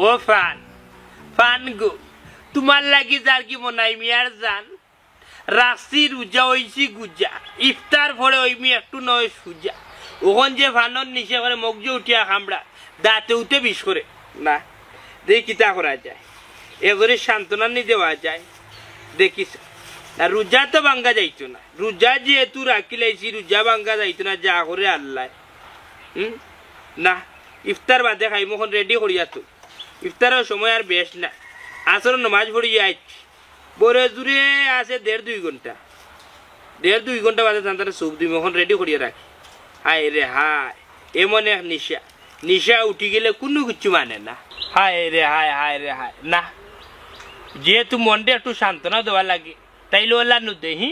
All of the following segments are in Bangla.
ও ফান ফান গো তোমার লাগি যার কি মনাই মিয়ার জান রাশি রোজা হইছি গুজা ইফতার পরে হইমি একটু নয় সুজা ওখান যে ফানর নিচে করে মগজে উঠিয়া খামড়া দাঁতে উঠে বিষ করে না দেখি কিতা করা যায় এবারে সান্ত্বনা নি দেওয়া যায় দেখিস না রোজা তো ভাঙ্গা যাইতো না রোজা যেহেতু রাখি লাইছি রোজা ভাঙ্গা যাইতো না যা করে আল্লাহ না ইফতার বাদে খাই মখন রেডি করিয়া তো ইফতারের সময় আর বেশ না আসর নমাজ পড়ি যাইছি বরে দূরে আছে 1.5-2 ঘন্টা 1.5-2 ঘন্টা বাদে তার সুপ দিই মখন রেডি করিয়া রাখি হায় রে হায় এমন এক নিশা নিশা উঠি গেলে কোনো কিছু মানে না হায় রে হায় হায় রে হায় না যেহেতু মনটা একটু সান্ত্বনা দেওয়া লাগে তাইলে ওলা নু দেহি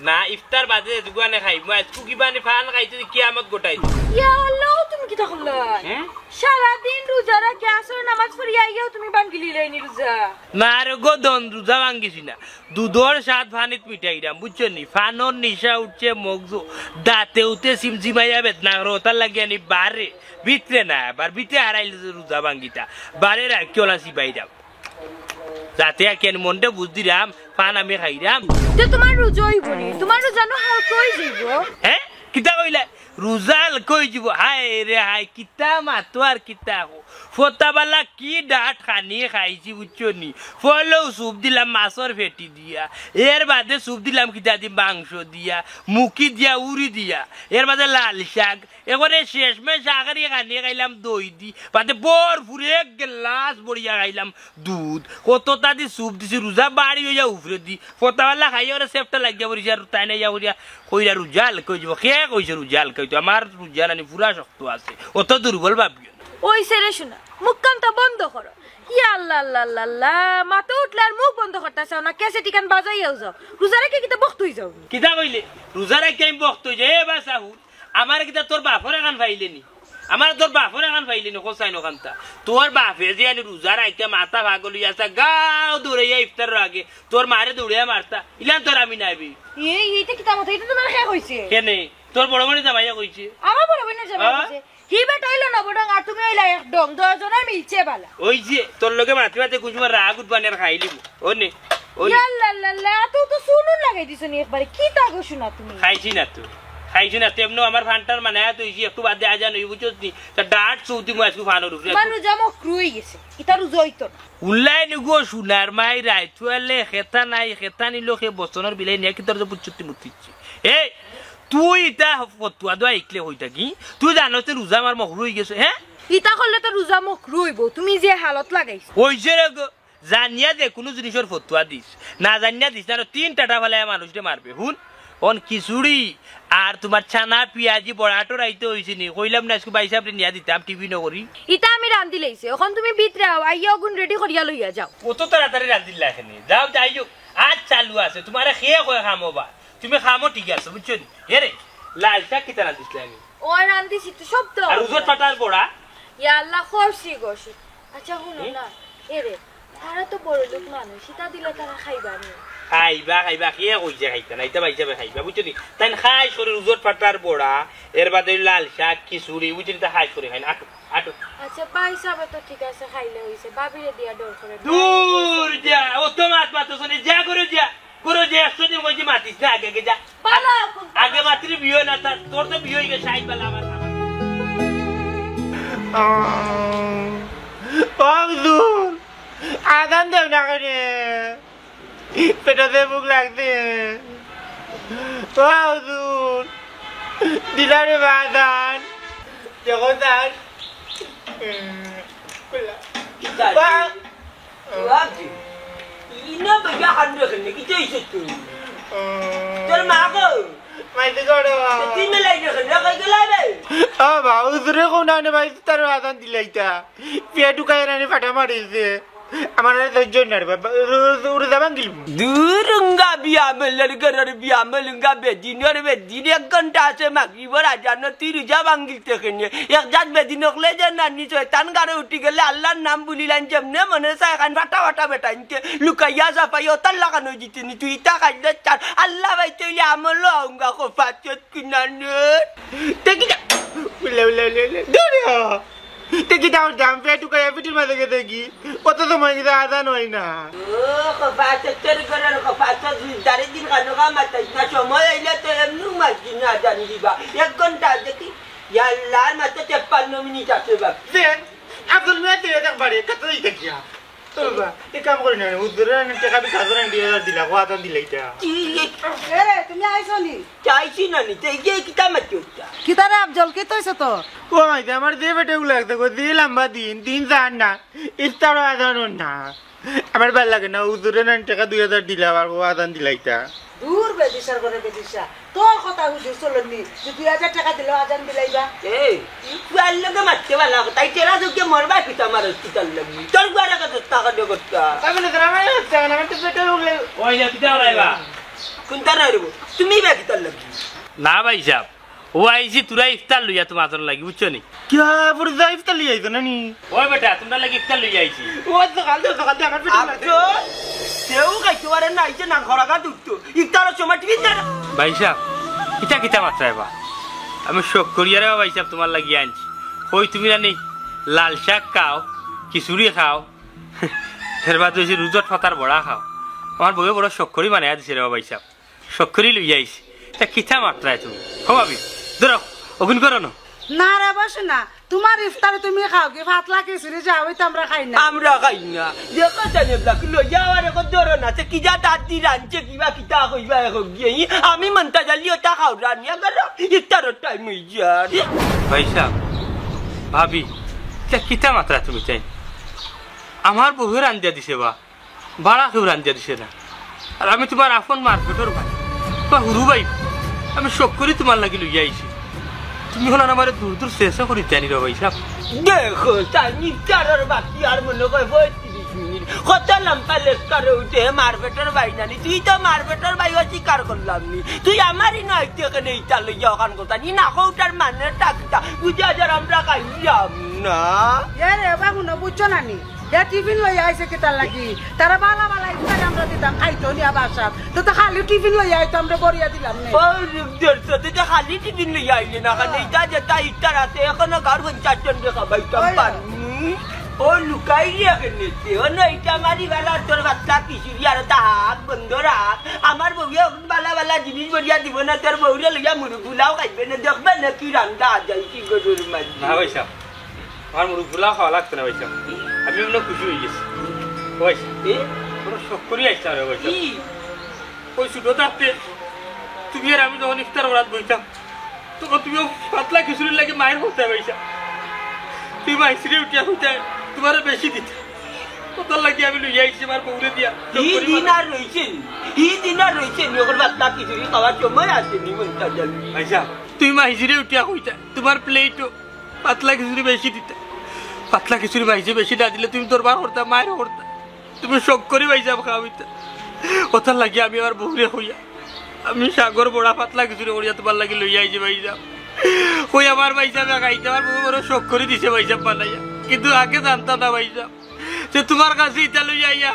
না ইফতার বাদে দুগানে খাই মই আজকু কিবানি ফান খাইতে কিয়ামত গোটাই ইয়া আল্লাহ তুমি কি তাহলে সারা দিন রোজা রাখে আসর নামাজ পড়ি আইয়াও তুমি বাঙ্গিলি লাইনি রোজা না রে গো দন রোজা ভাঙ্গিছি না দুধর সাত ফানিত মিটাইরাম বুঝছো নি ফানর নিশা উঠছে মগজু দাঁতে উঠে সিমজিমাইয়া বেদনা রোতার লাগিয়া নি বারে ভিতরে না আবার ভিতরে হারাইলে রোজা ভাঙ্গিতা বারে রাখিওলা সিবাইরাম যাতে কেন মনটা বুঝ দিলাম ফান আমি খাইরাম তো তোমার রোজা হইব নি তোমার রোজা নো হাল কই যাইব হ্যাঁ কিতা কইলা রোজাল কই যাব হায় রে হায় কিতা মাতো আর কিতা ফোতাবালা কি ডাট খানি খাইছি বুঝছো নি ফলেও সুপ দিলাম মাছর ফেটি দিয়া এর বাদে সুপ দিলাম কিতা দি মাংস দিয়া মুখি দিয়া উড়ি দিয়া এর বাদে লাল শাক এবারে শেষমে শাকারি খানি খাইলাম দই দি বাদে বর ফুরে এক গ্লাস বড়িয়া খাইলাম দুধ কতটা দি সুপ দিছি রোজা বাড়ি হইয়া উফরে দি ফোতাবালা খাইয়া ওরা সেফটা লাগিয়া বরিছে আর তাই না যাবরিয়া কইরা রোজাল কই যাব কে কইছে রোজাল কইতো আমার রোজা নানি পুরা শক্ত আছে অত দুর্বল ভাবিও ওই সেরে শোনা মুখ কানটা বন্ধ করো ইয়া আল্লাহ আল্লাহ আল্লাহ মাথা উঠলে আর মুখ বন্ধ করতে চাও না কেসে টিকান বাজাইয়াও যাও রোজা রেখে কিতা বক্ত হই যাও কিতা কইলে রোজা রেখে আমি বক্ত হই যাই এ বাসাহু আমার কিতা তোর বাপরে কান ফাইলেনি আমার তোর বাপরে কান ফাইলেনি কোসাই নখানতা তোর বাপে যে আনি রোজা রাখতে মাথা ভাগলি আসা গাও দৌড়াইয়া ইফতারের আগে তোর মারে দৌড়াইয়া মারতা ইলান তোর আমি নাইবি এইটা কিতা মত এটা তোমার কে কইছে কেনে তোর বড় বড় জামাইয়া কইছে আমার বড় বোনের জামাই কইছে হিবে টইলো না বড় আর তুমি হইলা একদম দজনের মিলছে বালা ওই যে তোর লগে মাথি মাথি কুছমা রাগ উঠবানি আর খাইলিব ওনে ওনে ইয়াল্লাল্লাহ তো শুনুন লাগাই দিছ নি একবারে কি তাগো শুনা তুমি খাইছি না তো খাইছি না তেমনো আমার ফান্টার মানে তুই একটু বাদ দে আজান হই বুঝছস নি তা ডাট সৌদি মু আজকে ফানো রুফরে মানু জামো ক্রুই গেছে এটা রুজ হইতো না উল্লাই নিগো সোনার মাই রাই তুইলে খেতা নাই খেতা নিলো খে বসনের বিলাই নিয়া কি তোর যে পুচ্ছতি মুতিছি এই তুই এটা ফতুয়া দোয়া ইকলে হইতা কি তুই জানোস তো রোজা আমার মহরু হই গেছে হ্যাঁ ইটা করলে তো রোজা মুখ রইব তুমি যে হালত লাগাইছ ওইছে রে গো জানিয়া যে কোনো জিনিসের ফতুয়া দিস না জানিয়া দিস না 3 টাটা ফেলে মানুষকে মারবে হুন অন খিচুড়ি আর তোমার ছানা পিয়াজি বড়াটো রাইতে হইছে নি কইলাম না আজকে বাইসা আপনি নিয়া দিতাম টিভি নগরি ইটা আমি রান্দি লইছে এখন তুমি ভিতরে আও আইয়া গুণ রেডি করিয়া লইয়া যাও কত তাড়াতাড়ি রান্দিলা এখানে যাও যাইও আজ চালু আছে তোমার খেয়ে কয় খামো বা তুমি খামো ঠিক আছে বুঝছো নি এরে লাল শাক কি তারা দিছলে আমি ওই রান্দিছি তো সব তো আর উজত পাটার বড়া ইয়া আল্লাহ খরসি গোশি আচ্ছা শুনো না এরে তারা তো বড় লোক মানুষ সিটা দিলে তারা খাইবা নি খাইবা খেয়ে কইছে খাইতা না এটা বাইসা খাইবা বুঝছো নি তাই খাই শরীর উজত পাটার বড়া এর বাদে লাল শাক খিচুড়ি বুঝছো নি তা খাই করে খাই না আটো আটো আচ্ছা পাইসাবে তো ঠিক আছে খাইলে হইছে বাবিরে দিয়া ডর করে দূর যা ও তো মাত শুনে যা করে যা করে যে 100 দিন কইছি মাতিস না আগে যা আগে মাত্রি বিয়ে না তোর তো বিয়ে হয়ে গেছে সাইড বেলা আমার পাগদুর আদান দেব না করে পেটাতে ভুক লাগছে পাগদুর দিলারে বাদান দেখো তার ইনা বেগা হান্ডে খেলে কি চাইছ তুই তোর মা গো মাইতে করো তিন লাইনে খেলে কই গেলাবে বাবু তোরে কোন না ভাই তার আদান দিলাইতা পেটু কায়রানি ফাটা মারিছে আমার ধৈর্য নাই উড়ে যাবান গেল দুরুঙ্গা বিয়ামেলের ঘরের বিয়ামেলুঙ্গা বেদিনের বেদিন 1 ঘন্টা আছে মাগরিবর আজান তুই রোজা ভাঙ্গিল থেকে নিয়ে একজাত বেদিন হলে যে নানি শয়তান গারে উঠি গেলে আল্লাহর নাম বলিলাম যেমনে মনে চায় খান ফাটা ফাটা বেটাইতে লুকাইয়া যাপাই ওতার লাগানো দিতেনি তুই তা খাইলে চার আল্লাহ ভাই তুই আমল অঙ্গা কোফাচত কিনানে দেখি না উলে উলে উলে দূরে দেখি দাও দাম পে টুকাই পিটির মাঝে গেছে কি কত সময় গেছে আজান হয় না ও কোফাচতের ঘরের কোফাচত দারে দিন কানো কামাতাই না সময় আইলে তো এমনি মাঝি না জানি দিবা 1 ঘন্টা দেখি আল্লাহর মাত্র 53 মিনিট আছে বাপ দেন আব্দুল মিয়া দিয়ে দেখবারে কত দিতে কিয়া তোবা এই কাম করে না উদ্রে টাকা বি খাজরান দিয়ে দিলা কো আজান দিলা এটা তুমি আইছো নি চাইছি না নিতে গিয়ে কিতা মাতুটা কিতারে আফজল কে তইছে তো ও মাই আমার দিয়ে বেটে গুলো লাগতে কো দিয়ে লম্বা দিন জান না ইফতার আজান না আমার ভাল লাগে না উদ্রে টাকা 2000 দিলা আর কো আজান দিলা এটা দূর বেদিশার করে বেদিশা তোর কথা হুজুর চলনি যে 2000 টাকা দিলো আজান দিলাইবা এই ইকুয়াল লগে মারতে ভালো তাই তেরা তোকে মরবা পিতা মার হসপিটাল লাগি তোর গুয়ারা কত টাকা দেব করতা আমি না আমার হচ্ছে না আমার তো বেটে গুলো ওই না পিতা রাইবা কোনটা রাইবো তুমি বা কিতা লাগি না ভাই সাহেব ও আইছি তুরা ইফতার লইয়া তোমার জন্য লাগি বুঝছো নি क्या पुर जाइफ त लिया इतना नी ওই বেটা তোমরা লাগি ইফতার লইয়া আইছি वो तो खाल আমার পেটে লাগছে সেও খাইতে পারে না আইছে না খরাকা দুটো ইফতারের সময় টিভি না ভাই সাহেব কিতা কিতা মাত্রাইবা আমি শোক করিয়ারে ভাই সাহেব তোমার লাগি আনছি ওই তুমি জানি লাল শাক খাও খিচুড়ি খাও এরবার তুই রুজত ফতার বড়া খাও আমার বউয়ে বড় শোক করি মানে দিছে রে ভাই সাহেব শোক করি লইয়া আইছি তা কিতা মাত্রায় তুমি হবাবি ধরো অগুন করো না না রে বস না তোমার ইফতারে তুমি খাও কি পাতলা খিচুড়ি যাও তো আমরা খাই না আমরা খাই না দেখো জানে ব্লাক লইয়া আর কত ধরো না সে কি যা দাদি রাঞ্চে কিবা কিতা কইবা এখন গিয়ে আমি মনটা জালিও তা খাও রানিয়া করো ইফতারের টাইম হই যার ভাই সাহেব ভাবি তা কিতা মাত্রা তুমি চাই আমার বহু রান্দিয়া দিছে বা বাড়া কেউ রান্দিয়া দিছে না আর আমি তোমার আপন মার্কেটের ভাই বা হুরু ভাই আমি শোক করি তোমার লাগি লইয়া আইছি তুমি হলো আমার দূর দূর শেষ করি জানি রে ভাই সাহেব দেখো জানি চারের বাকি আর মনে কয় 35 মিনিট কত লম্বা লেখারে উঠে মার্কেটের ভাই জানি তুই তো মার্কেটের ভাই স্বীকার করলাম নি তুই আমারই নয় এখানে ইটা লইয়া ওখান কথা নি না কৌটার মানে টাকটা বুঝা যার আমরা খাইলাম না এ রে বাবু না বুঝছো না নি এ টিফিন লই আইছে কি তার লাগি তারা বালা বালা ইফতার আমরা দিতাম খাইতো নি আবার সাথ তো খালি টিফিন লই আইতো আমরা বড়িয়া দিলাম না ও দেড়শো তো খালি টিফিন লইয়া আইলে না কারণ এইটা যেটা ইফতার আছে এখনো ঘর 50 জন খাবাইতাম পারি ও লুকাই রেখেছে ও নইটা মারি বেলা তোর বাচ্চা কিশোরী আর তা হাত বন্ধ রাখ আমার বউয়ে বালা বালা জিনিস বলিয়া দিব না তোর বউরে লইয়া মুড়ি গুলাও খাইবে না দেখবে না কি রান্না যাই কি গরুর মাঝে না ভাই সাহেব আমার মুড়ি গুলাও খাওয়া লাগছে না ভাই সাহেব আমি মনে খুশি হয়ে গেছি ভাই কোনো শখ করি আসতে হবে ভাই সাহেব ওই ছোটো থাকতে তুমি আর আমি যখন ইফতার ওরাত বইতাম তখন তুমিও পাতলা খিচুড়ির লাগে মায়ের হতে ভাই সাহেব তুই মাইসিরে উঠিয়া হইতে তোমার বেশি দিতে কত লাগি আমি লইয়া আইছি আমার বউরে দিয়া ই দিন আর রইছে নগর বাতলা খিচুড়ি খাওয়ার সময় আসেনি মনটা জানি আচ্ছা তুই মাইসিরে উঠিয়া হইতে তোমার প্লেটও পাতলা খিচুড়ি বেশি দিতে পাতলা খিচুড়ি মাইসে বেশি না দিলে তুমি তোর বার করতা মায়ের করতা তুমি শখ করি ভাইসাব খাওয়াইতে ওটার লাগি আমি আমার বউরে হইয়া আমি সাগর বড়া পাতলা খিচুড়ি করিয়া তোমার লাগি লইয়া আইছি ভাইসাব ওই আমার ভাইসাব খাইতে আমার বউ বড় শখ করে দিছে ভাইসাব বানাইয়া কিন্তু আগে জানতাম না ভাইসাব যে তোমার কাছে ইটা লইয়া আইয়া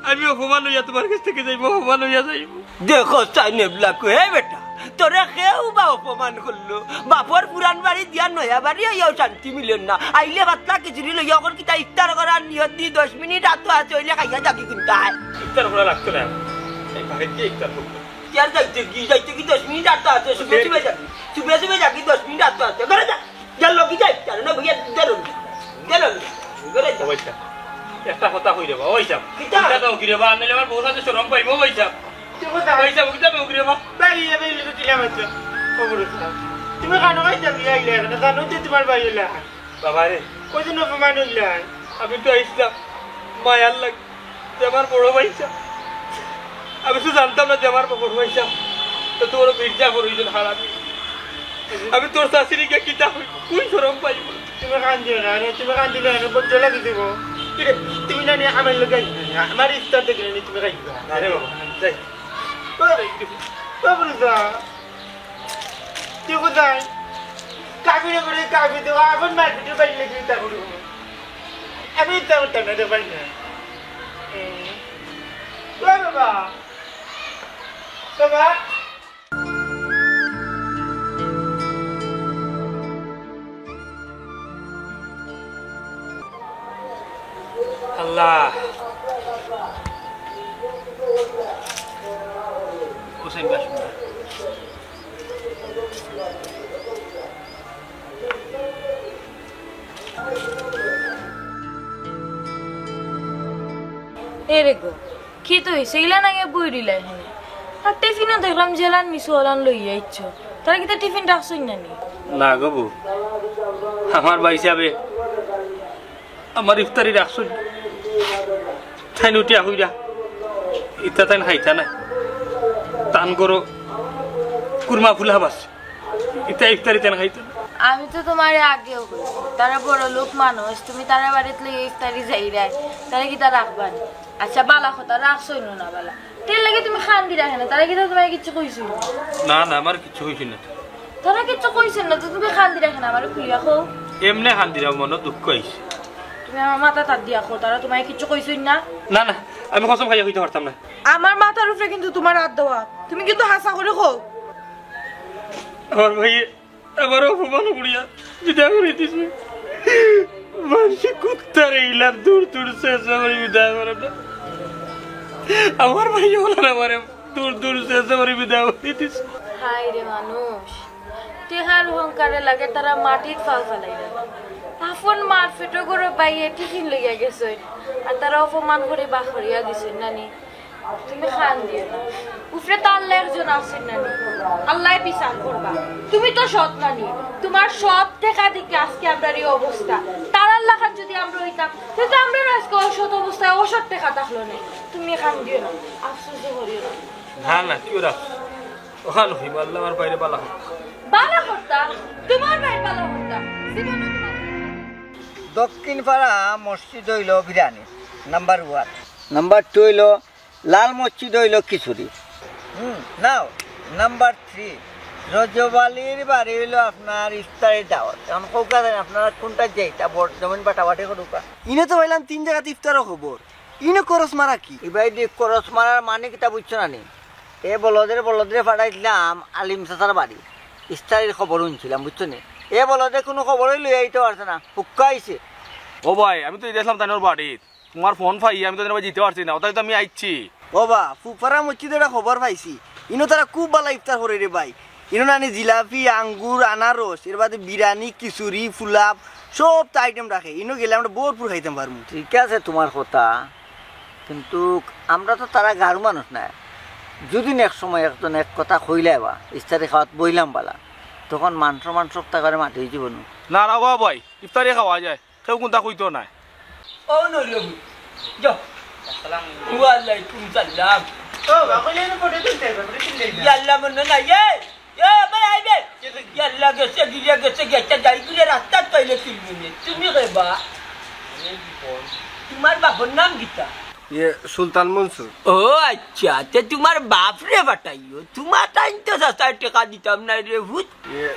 আমি অপমান হইয়া তোমার কাছ থেকে যাইব অপমান হইয়া যাইব দেখো চাইনে ব্লাক হে বেটা তোরে কেউ বা অপমান করলো বাপর পুরান বাড়ি দিয়া নয়া বাড়ি আইয়াও শান্তি মিলেন না আইলে পাতলা খিচুড়ি লইয়া ওখান কিতা ইফতার করার নিয়ত দি 10 মিনিট আতো আছে হইলে খাইয়া যাবি কিন্তু ইফতার করা লাগতো না এই ভাগে কি ইফতার করব यार जाइते की 10 मिनट आता है सुबह जाके 10 मिनट आता है करे जा चल लोग जाए चल ना भैया चलो करे जा ওইটা একটা কথা কই দেবা ওইটা কিটা দাও কি রে বা আনলে আমার বহুত আছে শরম পাইবো ওইটা ওইটা কিটা দাও কি রে বা বাইরে তো দিলাম তো ওরে তুমি কেন কইতে আইলে না জানো যে তোমার ভাই হইলা বাবা রে কই দিন অপমান হইলা আমি তো আইছিলাম মায়ার লাগ আমার বড় ভাইটা আমি তো জানতাম না যে আমার বড় ভাইটা তো তোর মির্জা হইজন হারামি আমি তোর শাশুড়িকে কিতা কই শরম পাইব তুমি কান দিও না তুমি কান দিলে না বড় লাগি দিব তুমি না নিয়ে আমার লোক আমার ইফতার দেখলে তুমি খাইবা আরে বাবা যাই বাবুরুজা তুই কোথায় কাবিরে করে কাবি তো আবার মার্কেটে বাইরে গিয়ে তা করবো আমি ইফতার করতাম না রে ভাই না বাবা বাবা আল্লাহ হোসেন বাসুন এরে গো কি তো হইছে ইলা না বই দিলা এখানে আর টিফিনও দেখলাম জেলান মিসু হলান লইয়া ইচ্ছ তারা কি টিফিন রাখছই না নি না গো বউ আমার ভাই হিসাবে আমার ইফতারি রাখছুন তাই উঠিয়া হইরা ইতা তাই খাইতা না টান করো কুরমা ফুলা বাস ইতা ইফতারি তেন খাইতা না আমি তো তোমার আগেও কইছি তারা বড় লোক মানুষ তুমি তারা বাড়িতে লই ইফতারি যাই রাই তারা কি তা রাখবা না আচ্ছা বালা কথা রাখছই না বালা তেল লাগে তুমি খান দি রাখে না তারা কি তোমায় কিছু কইছো না না আমার কিছু হইছে না তারা কিছু কইছেন না তো তুমি খান দি রাখে না আমারে খুলিয়া খাও এমনি খান দিরা মনে দুঃখ হইছে তুমি আমার মাথা তার দিয়া খাও তারা তোমায় কিছু কইছই না না না আমি কসম খাইয়া হইতে পারতাম না আমার মাথার উপরে কিন্তু তোমার হাত দেওয়া তুমি কিন্তু হাসা করে খাও আমার ভাই আবার অপমান করিয়া বিদায় করে দিছে মানুষ কুত্তার এইলার দূর দূর শেষ করে বিদায় করে না আমার ভাই বলে আমার দূর দূর শেষ করে বিদায় করে দিছে হাই রে মানুষ তেহার অহংকারে লাগে তারা মাটির ফাল ফালাই আপন মার ফেটো করে বাইয়ে টিফিন লইয়া গেছে আর তারা অপমান করে বাখরিয়া দিছে নানি তুমি খান দিও না উফরে তো আল্লাহ একজন আছেন নানি আল্লাহ বিচার করবা তুমি তো সৎ নানি তোমার সৎ দেখা দেখে আজকে আমরা এই অবস্থা তার আল্লাহ খান যদি আমরা হইতাম তাহলে আমরা আজকে অসৎ অবস্থায় অসৎ দেখা থাকলো না তুমি খান দিও না আফসোস করিও না না না কি ওরা ওখানে হইব আল্লাহ আমার বাইরে বালা হোক বালা করতা তোমার ভাই বালা করতা জীবনে দক্ষিণ পাড়া মসজিদ হইল বিরিয়ানি নাম্বার 1 নাম্বার 2 হইল লাল মসজিদ হইল খিচুড়ি নাও নাম্বার 3 রজবালির বাড়ি হইল আপনার ইফতারের দাওয়াত এখন কৌকা দেন আপনারা কোনটা যেটা জমিন বাটাবাটি করুকা ইনে তো হইলাম 3 জায়গাতে ইফতারও খবর ইনে করস মারা কি এবার দিয়ে করস মারার মানে কিতা বুঝছো না নি এ বলদরে পাঠাইছিলাম আলিম চাচার বাড়ি ইফতারের খবর শুনছিলাম বুঝছো নি এ বলদে কোনো খবরই লই আইতে পারছে না হুক্কা আইছে ও ভাই আমি তো দেখলাম তাইনোর বাড়িত তোমার ফোন পাই আমি তো যেতে পারছি না ওটাই তো আমি আইছি বাবা ফুফারা মসজিদে একটা খবর পাইছি ইনো তারা খুব ভালো ইফতার করে রে ভাই ইনো নানি জিলাপি আঙ্গুর আনারস এর বাদে বিরিয়ানি খিচুড়ি ফুলাপ সব তো আইটেম রাখে ইনো গেলে আমরা ভরপুর খাইতাম পারবো ঠিক আছে তোমার কথা কিন্তু আমরা তো তারা গারু মানুষ না যদি এক সময় একজন এক কথা কইলে বা ইফতারি খাওয়াত বইলাম বালা তখন মাংস করে মাটি যাব না না বাবা ভাই ইফতারি খাওয়া যায় কেউ কোনটা কইতো নাই ও নরিয়বু যাও আসসালামু আলাইকুম সালাম ও বাকলে না পড়ে দিতে বাকলে দিলে ইয়াল্লা মনে না এ ভাই আইবে ইয়াল্লা গেছে গিয়া গেছে গেছে যাই গুলে রাস্তা পাইলে তুমি কইবা তোমার বাবার নাম গীতা সুলতান মনসুর ও আচ্ছা তে তোমার বাপ রে বাটাইও তোমার টাইম তো সস্তায় টাকা দিতাম না রে ভূত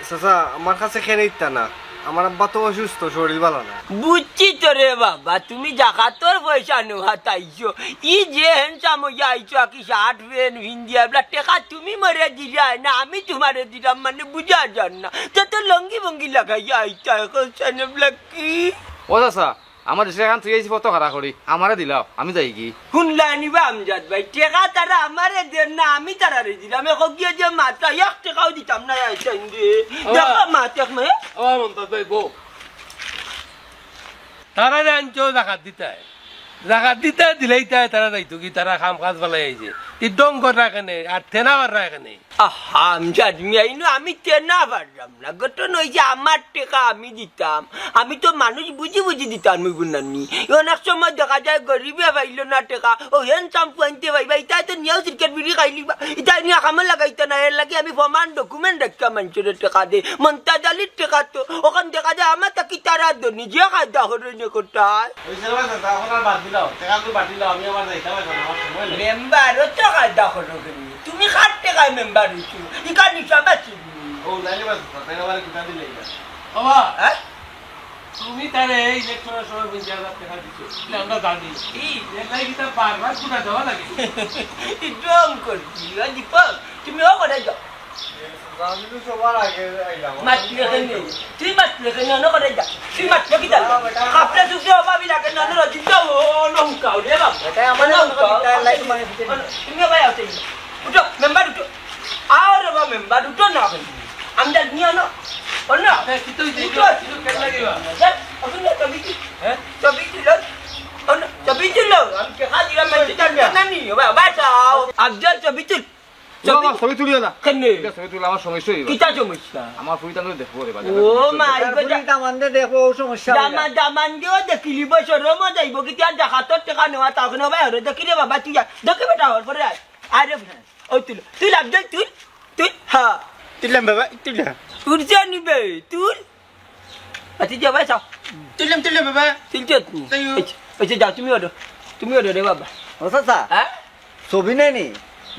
চাচা আমার কাছে খেয়ে ইত্যা না আমার আব্বা তো অসুস্থ শরীর ভালো না বুঝছি তো রে বাবা তুমি জাকাতর পয়সা নো হাতাইছো ই যে হ্যান্ডসাম হইয়া আইছো কি শার্ট প্যান্ট ভিন্দি এবলা টাকা তুমি মরে দিলা না আমি তোমারে দিলাম মানে বুঝা যান না তো লঙ্গি বঙ্গি লাগাইয়া আইতা এখন এবলা কি ও চাচা আমার দেশে এখন তুই আইছি ফটো খারা করি আমারে দিলাও আমি যাই কি শুনলা নিবা আমজাদ ভাই টাকা তারা আমারে দেন না আমি তারারে দিলাম এখন গিয়ে যে মাত্রা 1 টাকাও দিতাম না আইছেন রে দেখা মাত্রা মে ও মন্তাজ ভাই বউ তারা জানছো জাকাত দিতে দিলেই তারা যাইতো কি তারা কাম কাজ ফেলাই আইছে তি দম করা কেনে আর থেনা করা কেনে আমজাদ মিয়া আমি কেনা পারলাম না ঘটন ওই যে আমার টাকা আমি দিতাম আমি তো মানুষ বুঝি বুঝি দিতাম বুনানি অনেক সময় দেখা যায় গরিবে পাইল না টাকা ও হেন চাম্পু আনতে পাইবা ইটা তো নিয়েও ক্রিকেট বিড়ি খাইলিবা ইটা নিয়ে কামে লাগাইতে না এর লাগে আমি প্রমাণ ডকুমেন্ট রাখা মানুষের টাকা দে মন্তাজ আলীর টাকা তো ওখান দেখা যায় আমার তাকি তারা তো নিজে খাদ্য করে কোথায় মেম্বারও তো খাদ্য করে তুমি খাট টাকায় মেম্বার হইছো ইকা নিশাব আছে বাবা তুমি তারে ইলেকশনের সময় 50,000 টাকা দিছো আমরা জানি এটাই কি তা বারবার কুটা দেওয়া লাগে ইডম করছি দীপক তুমি ও করে যাও তুই মাতলে কেন না করে যা তুই মাতলে কি যাও আপনি সুখে অভাবী লাগে না না দিতে ও লঙ্কাও রে বাবা এটা আমার লাইট মানে তুমি ভাই আসতে উঠো মেম্বার উঠো আর বাবা মেম্বার উঠো না আমরা নিয়ে আনো অন্য কি তুই দেখো কিছু কেন লাগিবা আপনি তবে কি হ্যাঁ তবে কি লো অন্য তবে কি লো আমি কে হাজিরা মানে জানা নি বাবা যাও আফজাল তবে কি ছবি তুলিও না কেনে ছবি তুলে আমার সমস্যা হইবে কিটা সমস্যা আমার ফুইটা দেখবো রে বাজে ও মাই গড দামান্দে দেখো সমস্যা দামান দিও দেখিলি বছর রমো যাইব কি তিয়া জাকাতর টাকা নেওয়া তাও কেন ভাই হরে দেখিলে বাবা তুই দেখি বেটা হর পরে আরে ও তুই আফজাল তুই হ্যাঁ তুললাম বাবা তুললাম উড়ছে নিবে তুই আচ্ছা যাও ভাই যাও তুললাম বাবা তিনটে আচ্ছা যাও তুমি ওডো রে বাবা ও চাচা হ্যাঁ ছবি নেই নি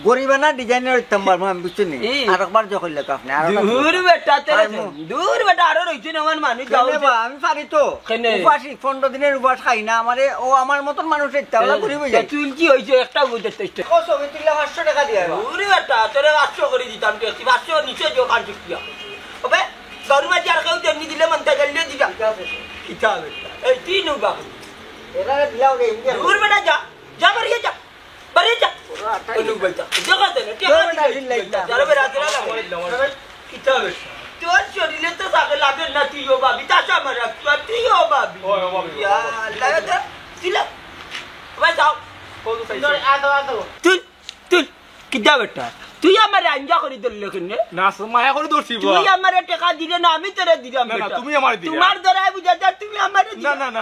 গরিবে না ডিজাইনের ইত্তাম্বার আমি বুঝছি নি আরেকবার যখন লেখা আপনি দূর বেটা তেরে দূর বেটা আরো রইছে না আমার মানুষ যাও আমি পারি তো উপাসী 15 দিনের উপাস খাই না আমারে ও আমার মতন মানুষ ইত্তাওলা গরিবে যায় তুই কি হইছে একটা বুঝতে চেষ্টা ও ছবি তুললে 500 টাকা দিয়ে দূর বেটা তোরে 800 করে দিতাম তুই 500 নিচে দিও কান চুকিয়া ওবে গরমা যার কেউ তেমনি দিলে মনটা জলদি দিতাম কিটা বেটা এই তিন উবা এরা দিলাও রে দূর বেটা যা বাড়ি যা অনু বেটা জগা দে না যারা বেরা দিলা কিটা বেটা তোর শরীরে তো সাকে লাগে না তুই ও বাবি তাসা মারা তুই ও বাবি ইয়া লাগা দিলা ভাই যাও তুই কিটা বেটা তুই আমার আঞ্জা করে দিলে কেনে না মায়া করে দর্শি তুই আমার টাকা দিলে না আমি তোরে দিলাম না তুমি আমার দিলা তোমার দ্বারা বুঝা যা তুমি আমার না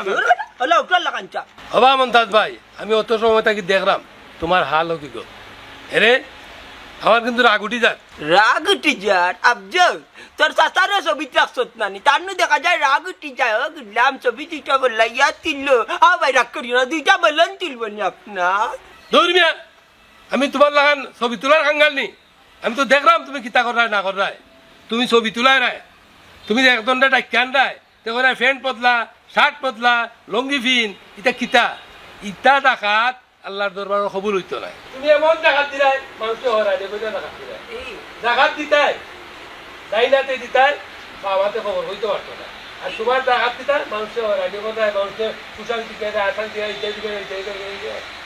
হলো উঠলা লাগানচা হবা মন্তাজ ভাই আমি অত সময় তাকে দেখলাম তোমার হাল কি গো এরে আমার কিন্তু রাগ উঠি যায় রাগ উঠি যায় আফজল তোর চাচারে ছবি রাখছত নানি তার দেখা যায় রাগ উঠি যায় ও গুলাম ছবি দুইটা বললা ইয়া তিনলো ভাই রাগ করি না দুইটা বললেন তুলবো নি আপনার ধর্মিয়া আমি তোমার লাগান ছবি তোলার কাঙ্গাল নি আমি তো দেখলাম তুমি কিতা করায় না করায় তুমি ছবি তোলাই নাই তুমি একজনটা ডাক্যান রায় দেখো না ফ্যান্ট পতলা শার্ট পতলা লঙ্গি ফিন ইটা কিতা ইটা ডাকাত আল্লাহর দরবারে কবুল হইতো নাই তুমি এমন ডাকাত দিলাই মানুষকে হরাই দেখো ডাকাত দিলাই ডাকাত দিতাই ডাইনাতে দিতাই বাবাতে খবর হইতে পারতো না আর তোমার ডাকাত দিতাই মানুষকে হরাই দেখো মানুষকে কুশাল দিকে আসান দিয়ে ইত্যাদি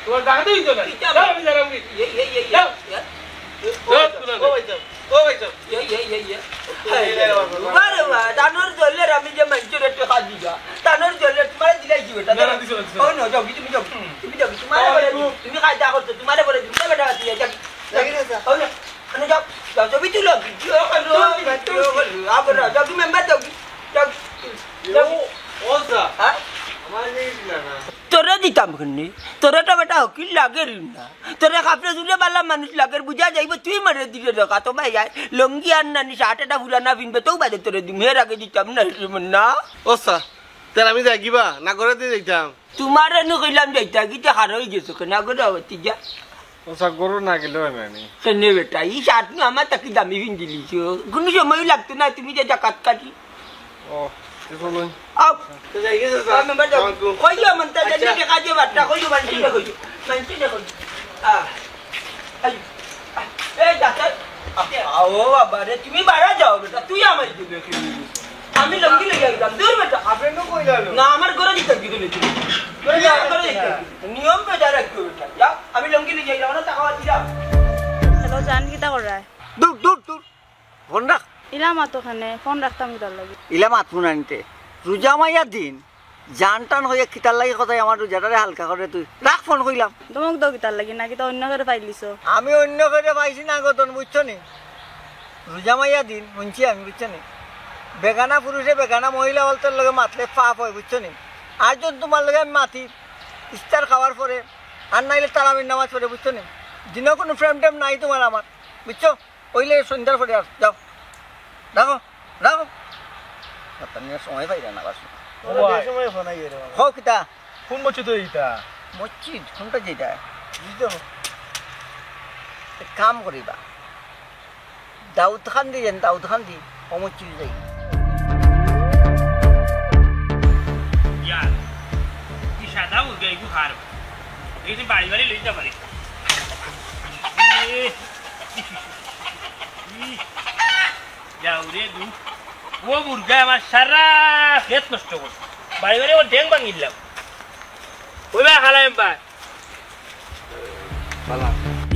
তোমার ডাকাতে হইতো না আমি জানাম কি তানোর জলে আমি যে মানুষের একটু হাত দিবা তানোর জলে তোমার দিলাই কি বেটা তুমি যাও তুমি কায়দা করছো তোমারে বলে তুমি বেটা দিয়ে যাও ছবি তুলো যাও তুমি মেম্বার যাও তোরা দিতাম খানি তোরা তো বেটা হকিল লাগে না তোরা কাপড়ে জুলে বালা মানুষ লাগে বুঝা যাইব তুই মারে দিলে দেখা তো ভাই যায় লঙ্গি আর নানি শার্টটা ফুলানা পিনবে তো বাদে তোরে দিম এর আগে দিতাম না ও স্যার তাহলে আমি যাইবা না করে দিয়ে যাইতাম তোমার এনে কইলাম যাইতা গিতে হার হয়ে গেছো কেন আগে হতি যা ও স্যার গরু না গেলেও আমি কেনে বেটা এই শার্ট নিয়ে আমার তাকে দামি পিন দিলিছ কোনো সময় লাগতো না তুমি যে জাকাত কাটি ও চলুন আও তো যাই গেছে স্যার মেম্বার যাও কইও মনটা জলদি কাজে বাট্টা কইও মানছি না কইও এই ডাক্তার ও বাবা রে তুমি বাইরে যাও বেটা তুই আমার দিবে আমি লঙ্গি লেগে গেলাম দূর বেটা আপনি নো কইলা না আমার ঘরে দিতে দিলে তুমি নিয়ম বেটা রাখো বেটা যাও আমি লঙ্গি লেগে গেলাম না টাকা দিলাম হ্যালো জান কিতা করায় দূর ফোন রাখ ইলা মাতোখানে ফোন রাখতাম কিতার লাগে ইলা মাত ফোন আনতে রোজা মাইয়া দিন জান টান হয়ে কিতার লাগি কথাই আমার রোজাটারে হালকা করে তুই রাখ ফোন কইলাম তোমাক দাও কিতার লাগি না কিতা অন্য করে পাইলিছ আমি অন্য করে পাইছি না গতন বুঝছো নি রোজা মাইয়া দিন শুনছি আমি বুঝছো নি বেগানা পুরুষে বেগানা মহিলা বলতে লগে মাতলে পাপ হয় বুঝছো নি আর যদি তোমার লগে আমি মাতি ইফতার খাওয়ার পরে আর নাইলে তারাবির নামাজ পড়ে বুঝছো নি দিনও কোনো ফ্রেম টেম নাই তোমার আমার বুঝছো ওইলে সন্ধ্যার পরে আর যাও রাখো রাখো সময় পাই না বাস সময় ফোন আই রে হোক কিতা কোন মসজিদ এইটা মসজিদ কোনটা যেটা কাম করিবা দাউদ খান দি যেন দাউদ খান দি অমসজিদ যাই ইয়ার কি সাদা মুরগা একটু খার এই যে বাড়ি বাড়ি লইতে পারি যাও রে দু ও মুরগা আমার সারা খেত নষ্ট কর বাড়ি বাড়ি ওর ঠ্যাং ভাঙিলাম ওই বা খালাম বা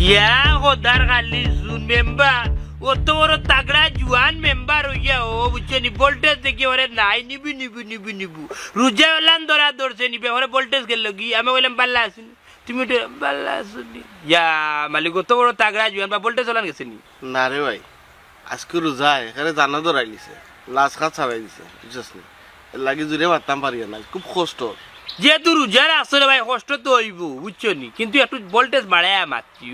ইয়া গোদার খালি জুন মেম্বার অত বড় তাগড়া জুয়ান মেম্বার হইয়া ও বুঝছে নি ভোল্টেজ দেখি ওরে নাই নিবু রুজা ওলান ধরা ধরছে নিবে ওরে ভোল্টেজ গেল কি আমি বললাম পাল্লা আসুন তুমি তো পাল্লা আসুনি ইয়া মালিক অত বড় তাগড়া জুয়ান বা ভোল্টেজ ওলান গেছে নি না রে ভাই আজকে রোজা এখানে জানা ধরাই দিছে লাশ খাত ছাড়াই দিছে বুঝছিস না এর লাগি জুড়ে মারতাম পারি না খুব কষ্ট যেহেতু রোজার আসলে ভাই কষ্ট তো হইব বুঝছো নি কিন্তু একটু ভোল্টেজ বাড়ায় মারছি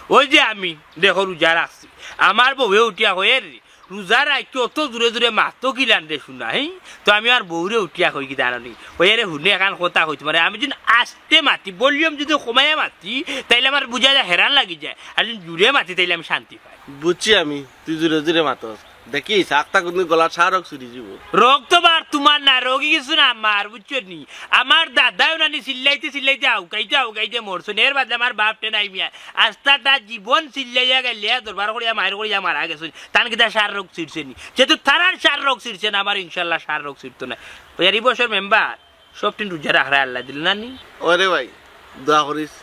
ওই যে আমি দেখো রোজার আসছি আমার বউয়ে উঠিয়া হয়ে রে রোজার আইকে অত জোরে জোরে মাতো কিলান রে শুনা হ্যাঁ তো আমি আর বউরে উঠিয়া হই কি জানি ওই রে শুনে এখন কথা হইতে পারে আমি যদি আসতে মাতি ভলিউম যদি কমাইয়া মাতি তাইলে আমার বুঝা যায় হেরান লাগি যায় আর যদি জুড়ে মাতি তাইলে আমি শান্তি পাই বুঝছি আমি তুই জোরে জোরে মাতস দেখিস আখটা কিন্তু গলা ছাড়ক চুরি যাব রোগ তো বার তোমার না রোগী কিছু না আমার বুঝছো নি আমার দাদাও নানি চিল্লাইতে আউকাইতে মরছো এর বাদে আমার বাপটে নাই মিয়া আস্তা তার জীবন চিল্লাইয়া গেলে দরবার করিয়া মায়ের করিয়া মারা গেছে তার কিতা সার রোগ ছিড়ছে নি যেহেতু তারার সার রোগ ছিড়ছে না আমার ইনশাল্লাহ সার রোগ ছিড়তো না ওই আর এই বছর মেম্বার সব দিন রোজা রাখা আল্লাহ দিল নানি ওরে ভাই দোয়া করিস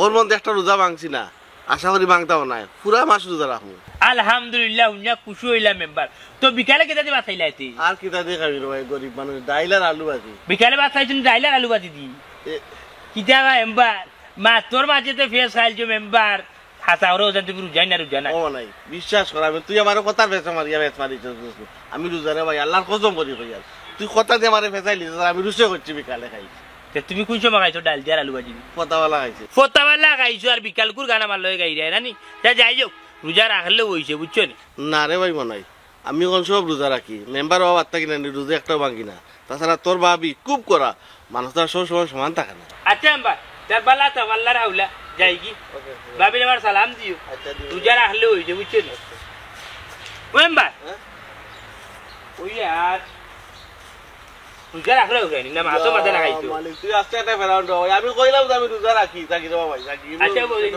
ওর মধ্যে একটা রোজা ভাঙছি না আশা করি ভাঙতাও নাই পুরা মাস রোজা রাখবো আলহামদুলিল্লাহ উনিয়া খুশি হইলাম মেম্বার তো বিকালে কেটা দিয়ে ভাত খাইলাইতি আর কিতা দিয়ে খাবি রে ভাই গরিব মানুষ ডাইল আর আলু ভাজি বিকালে ভাত খাইছেন ডাইলার আলু ভাজি দি কিতা মেম্বার মা তোর মাঝে তো ফেস খাইছো মেম্বার হাসা ওরা ওজন তুমি রুজাই না ও নাই বিশ্বাস কর আমি তুই আমার কথার ফেসা মারিয়া ফেস মারিছ আমি রোজারে ভাই আল্লাহর কসম করি ভাই তুই কথা দিয়ে আমারে ফেসাইলি আমি রুসে করছি বিকালে খাই তুমি কোন সময় খাইছো ডাল দিয়ে আলু ভাজি ফতাওয়ালা খাইছে ফতাওয়ালা খাইছো আর বিকাল কুর গানা মার লয়ে গাই রে নানি তা যাই হোক রোজা রাখলে হইছে বুঝছো নি না রে ভাই মনাই আমি কোন সব রোজা রাখি মেম্বার হওয়া বার্তা কিনা রোজা একটাও ভাঙি না তাছাড়া তোর ভাবি খুব করা মানুষ তার সব সময় সমান থাকে না আচ্ছা মেম্বার তার বালা তো আল্লাহর হাওলা যাই কি ভাবির আমার সালাম দিও রোজা রাখলে হইছে বুঝছো নি মেম্বার ওই আর রোজা রাখলে হইছে না মাতো মাথা লাগাইছো মালিক তুই আস্তে একটা ফেরাউন্ড আমি কইলাম যে আমি রোজা রাখি থাকি রে ভাই থাকি আচ্ছা বলি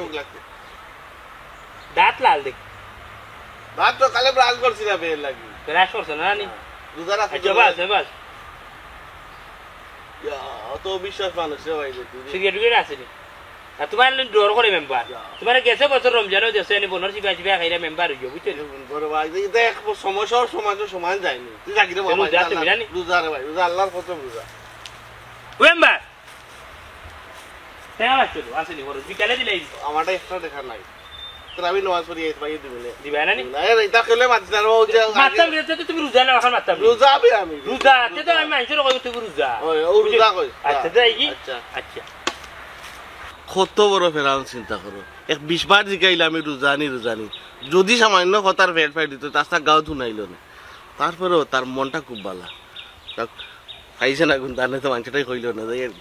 দাঁত লাল দেখ দাঁত তো কালে ব্রাশ করছি না বের লাগি ব্রাশ করছ না নি রোজা রাখি আচ্ছা বাস অত বিশ্বাস মানুষ রে ভাই সিগারেট আছে নি আর তোমার ডর করে মেম্বার তোমার গেছে বছর রমজানও দেশে এনে বনর সিবা খাইরা মেম্বার হইও বুঝছো বড় ভাই দেখ সমস্যার সমান যায়নি তুই থাকি রে বাবা রোজা রে ভাই রোজা আল্লাহর কত রোজা মেম্বার হ্যাঁ চলো আসেনি বড় বিকালে দিলাই আমারটা এক্সট্রা দেখা নাই তোর আমি নামাজ পড়ি এই ভাই দিবেলে দিবা না নি না এটা খেলে মারছিস না ও যে মারতাম রে তুমি রোজা না এখন মারতাম রোজা আমি রোজা তে তো আমি আইছো কই তুমি রোজা ও রোজা কই আচ্ছা যাই কি আচ্ছা কত বড় ফেরাউন চিন্তা করো 20 বার জিগাইলে আমি রোজানি যদি সামান্য কথার ফেট ফাইট দিত তার গাও ধুনাইল না তারপরেও তার মনটা খুব ভালো খাইছে না কিন্তু তার তো মাংসটাই হইল না যাই আর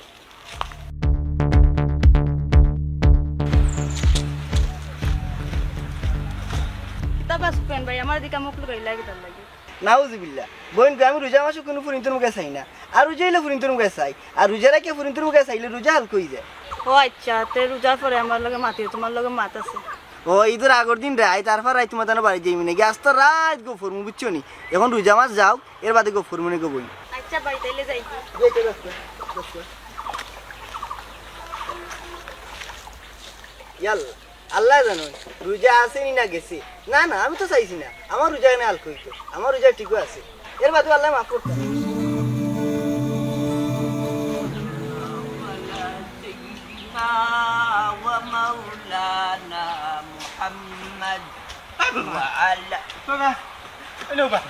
নাউজুবিল্লাহ বোন আমি রোজা মাসে কোনো ফুরিন্তর মুখে চাই না আর রোজা এলে ফুরিন্তর মুখে চাই আর রোজা রাখে ফুরিন্তর মুখে চাইলে রোজা হাল কই যায় ও আচ্ছা তে রোজার পরে আমার লগে মাতি তোমার লগে মাত আছে ও ঈদের আগর দিন রায় তারপর রায় তোমার তার বাড়ি যাইমি নাকি আজ তো রাত গো ফরমু বুঝছো নি এখন রোজা মাস যাও এর বাদে গো ফরমু নে গো বই আচ্ছা বাড়ি তাইলে যাই ইয়াল আল্লাহ জানো রোজা আসেনি না গেছে না না আমি তো চাইছি না আমার রোজা এনে হাল কইতো আমার রোজা ঠিকই আছে এর বাদে আল্লাহ মাফ করতে ومولانا محمد وعلى বাবা এনো বাবা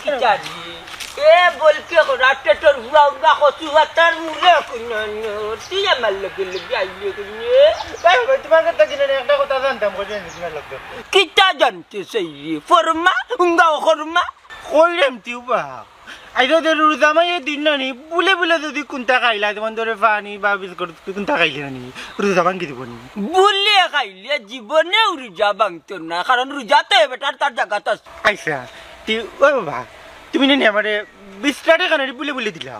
কিতারি এ বলকে রাতে তোর হুয়া উবা কচু হাতার মুলে কুনানো তুই আমার লগে লগে আইলে কুনে বাবা তোমার কথা কিনে একটা কথা জানতাম কই জানি তোমার লাগতো কিতা জানতে চাই ফরমা উঙ্গাও ফরমা কইরাম তিউবা আইরো দে রুজামাই দিন নানি বুলে বুলে যদি কুনতা খাইলা তোমার ধরে পানি বা বিস্কুট কুনতা খাইলে নানি রুজামান কি দিবনি বুলে খাইলে জীবনে রোজা ভাঙতো না কারণ রোজা তো বেটার তার জায়গাত আছে আইসা তি ও বাবা তুমি নে আমারে 20 টাকা কানে বুলে বুলে দিলা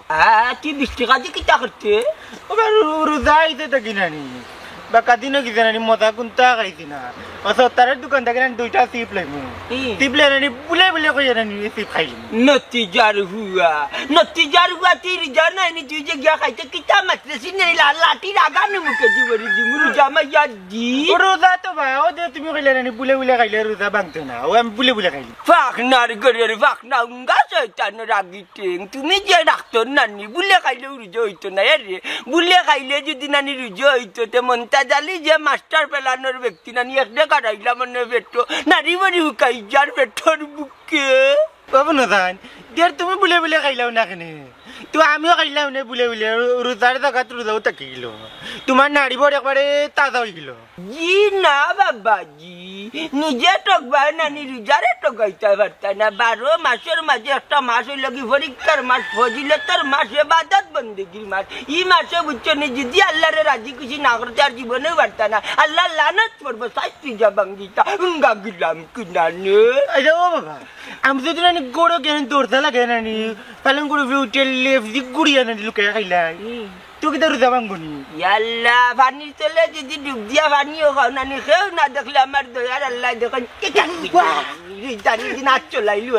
তুই 20 টাকা দিয়ে কিতা করতে ও রোজা আইতে তো কিনানি বা কাদিনো কি জানি মজা কুনতা খাইছি না অথচ তার দোকান থেকে দুইটা সিপ লাইমু সিপ লাইনি বুলে বুলে কই জানি সিপ খাইলি নতিজার হুয়া তুই রোজা নাই নি তুই যে গিয়া খাইতে কিতা মাত্রেছি নেই লাঠি রাগানো মুখে জীবনে দিমু রোজা মাইয়া দি রোজা তো বা ও দে তুমি কইলে নানি বুলে বুলে খাইলে রোজা ভাঙতো না ও আমি বুলে বুলে খাইলি ফাকনার গরের ফাকনা উঙ্গা শয়তান রাগিতেন তুমি যে ডাক্তার নানি বুলে খাইলে রোজা হইতো না রে বুলে খাইলে যদি নানি রোজা হইতো তে মনটা জালি যে মাস্টার পেলানোর ব্যক্তি নানি একটা কাটাইলা মনে পেটো নারী বাড়ি হুকাই যার পেটোর বুকে বাবু না জান দেড় তুমি বুলে বুলে খাইলাও না কেনে তো আমিও খাইলাম না বুলে বুলে রোজার জায়গা রোজাও থাকি গেল তোমার নাড়ি বড় একবারে তাজা হয়ে গেল জি না বাবাজি নিজে টকবা নানি রোজারে টকাইতে পারতা না 12 মাসের মাঝে একটা মাস হইল কি পরীক্ষার মাস ফজিলতের মাস ইবাদত বন্দেগীর মাস এই মাসে বুঝছো নি যদি আল্লাহরে রাজি খুশি না করতে আর জীবনেও পারতা না আল্লাহ লানত করবো শাস্তি যা বাঙ্গিতা উঙ্গা গিলাম কিনানে আচ্ছা ও বাবা আমি যদি নানি গোড়ো কেন দৌড়তে লাগে নানি পালন করে উঠে লেফট গুড়িয়া নানি লুকে খাইলাই তুই কি রোজা ভাঙবনি ইয়াল্লা পানি চলে যদি ডুব দিয়া পানিও খাও নানি খেয়েও না দেখলে আমার দয়ার আল্লাহ দেখেন জানি দিন আজ চলাইলু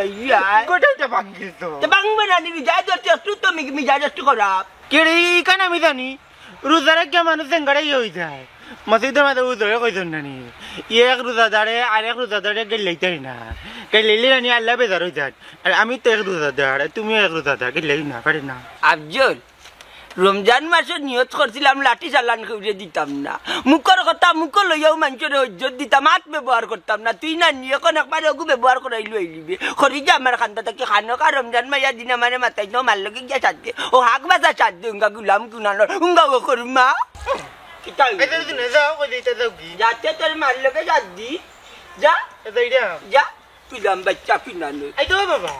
গোটাটা ভাঙিল তো বাংবে নানি মিজাজ একটু তো মিজাজ একটু খারাপ কেড়ে কেন আমি জানি রোজার কে মানুষ সেঙ্গারাই হয়ে যায় মসজিদের মাঝে উজরে কইছেন নানি এক রোজাদারে আর এক রোজাদারে গেলেইতাই না গেলেইলে নানি আল্লাহ বেজার হয়ে যায় আর আমি তো এক রোজাদার তুমি এক রোজাদার গেলেই না পারে না আফজল রমজান মাসে নিয়ত করছিলাম লাঠি চালান করে দিতাম না মুখর কথা মুখ লইয়াও মানুষের ইজ্জত দিতাম হাত ব্যবহার করতাম না তুই না নিয়ে এখন একবার ওগু ব্যবহার করাইলো আইলিবে খরি যে আমার খান্দা থেকে খানো কা রমজান মাইয়া দিন মানে মাথায় নো মার লগে গিয়া সাজে ও হাক বাজা সাজে উঙ্গা গুলাম কুনানোর উঙ্গা ও করমা যাতে তোর মার লগে সাজ দি যা যা পিলাম বাচ্চা পিনানো বাবা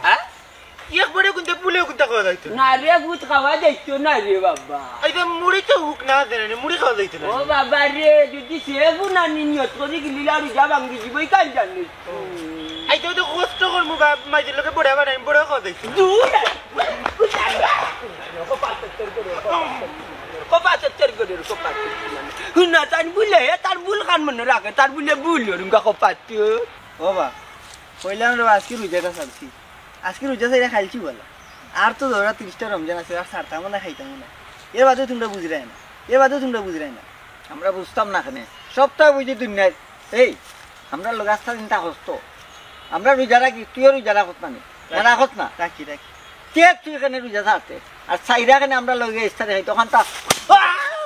একবারে কোনটা পুলে কোনটা খাওয়া যাইতো না রে ভূত খাওয়া যাইতো না রে বাবা মুড়ি তো হুক না দেন মুড়ি খাওয়া যাইতো না ও বাবা রে যদি সেবু না নিয়ত করে গিলিলা রোজা ভাঙ্গি দিবই কাল জানিস তো কষ্ট করবো বা মাইদের লোকে বড় বানাই বড় খাওয়া যাইতো দূর না তার বুলে তার বুল খান মনে রাখে তার বুলে বুল কপাতে বাবা কইলাম রে আজকে রোজাটা ছাড়ছি আজকে রোজা সাইরা খাইছি বলা আর তো ধরা 30টা রমজান আছে আর ছাড়তাম না খাইতাম না এর বাদেও তোমরা বুঝরাই না আমরা বুঝতাম না কেন সবটা বুঝি দুনিয়ায় এই আমরা লোক আস্থা চিন্তা করত আমরা রোজা রাখি তুইও রোজা রাখত না রাখত না রাখি কে তুই এখানে রোজা থাকতে আর সাইরা কেন আমরা লোক ইস্তারে খাই তখন তা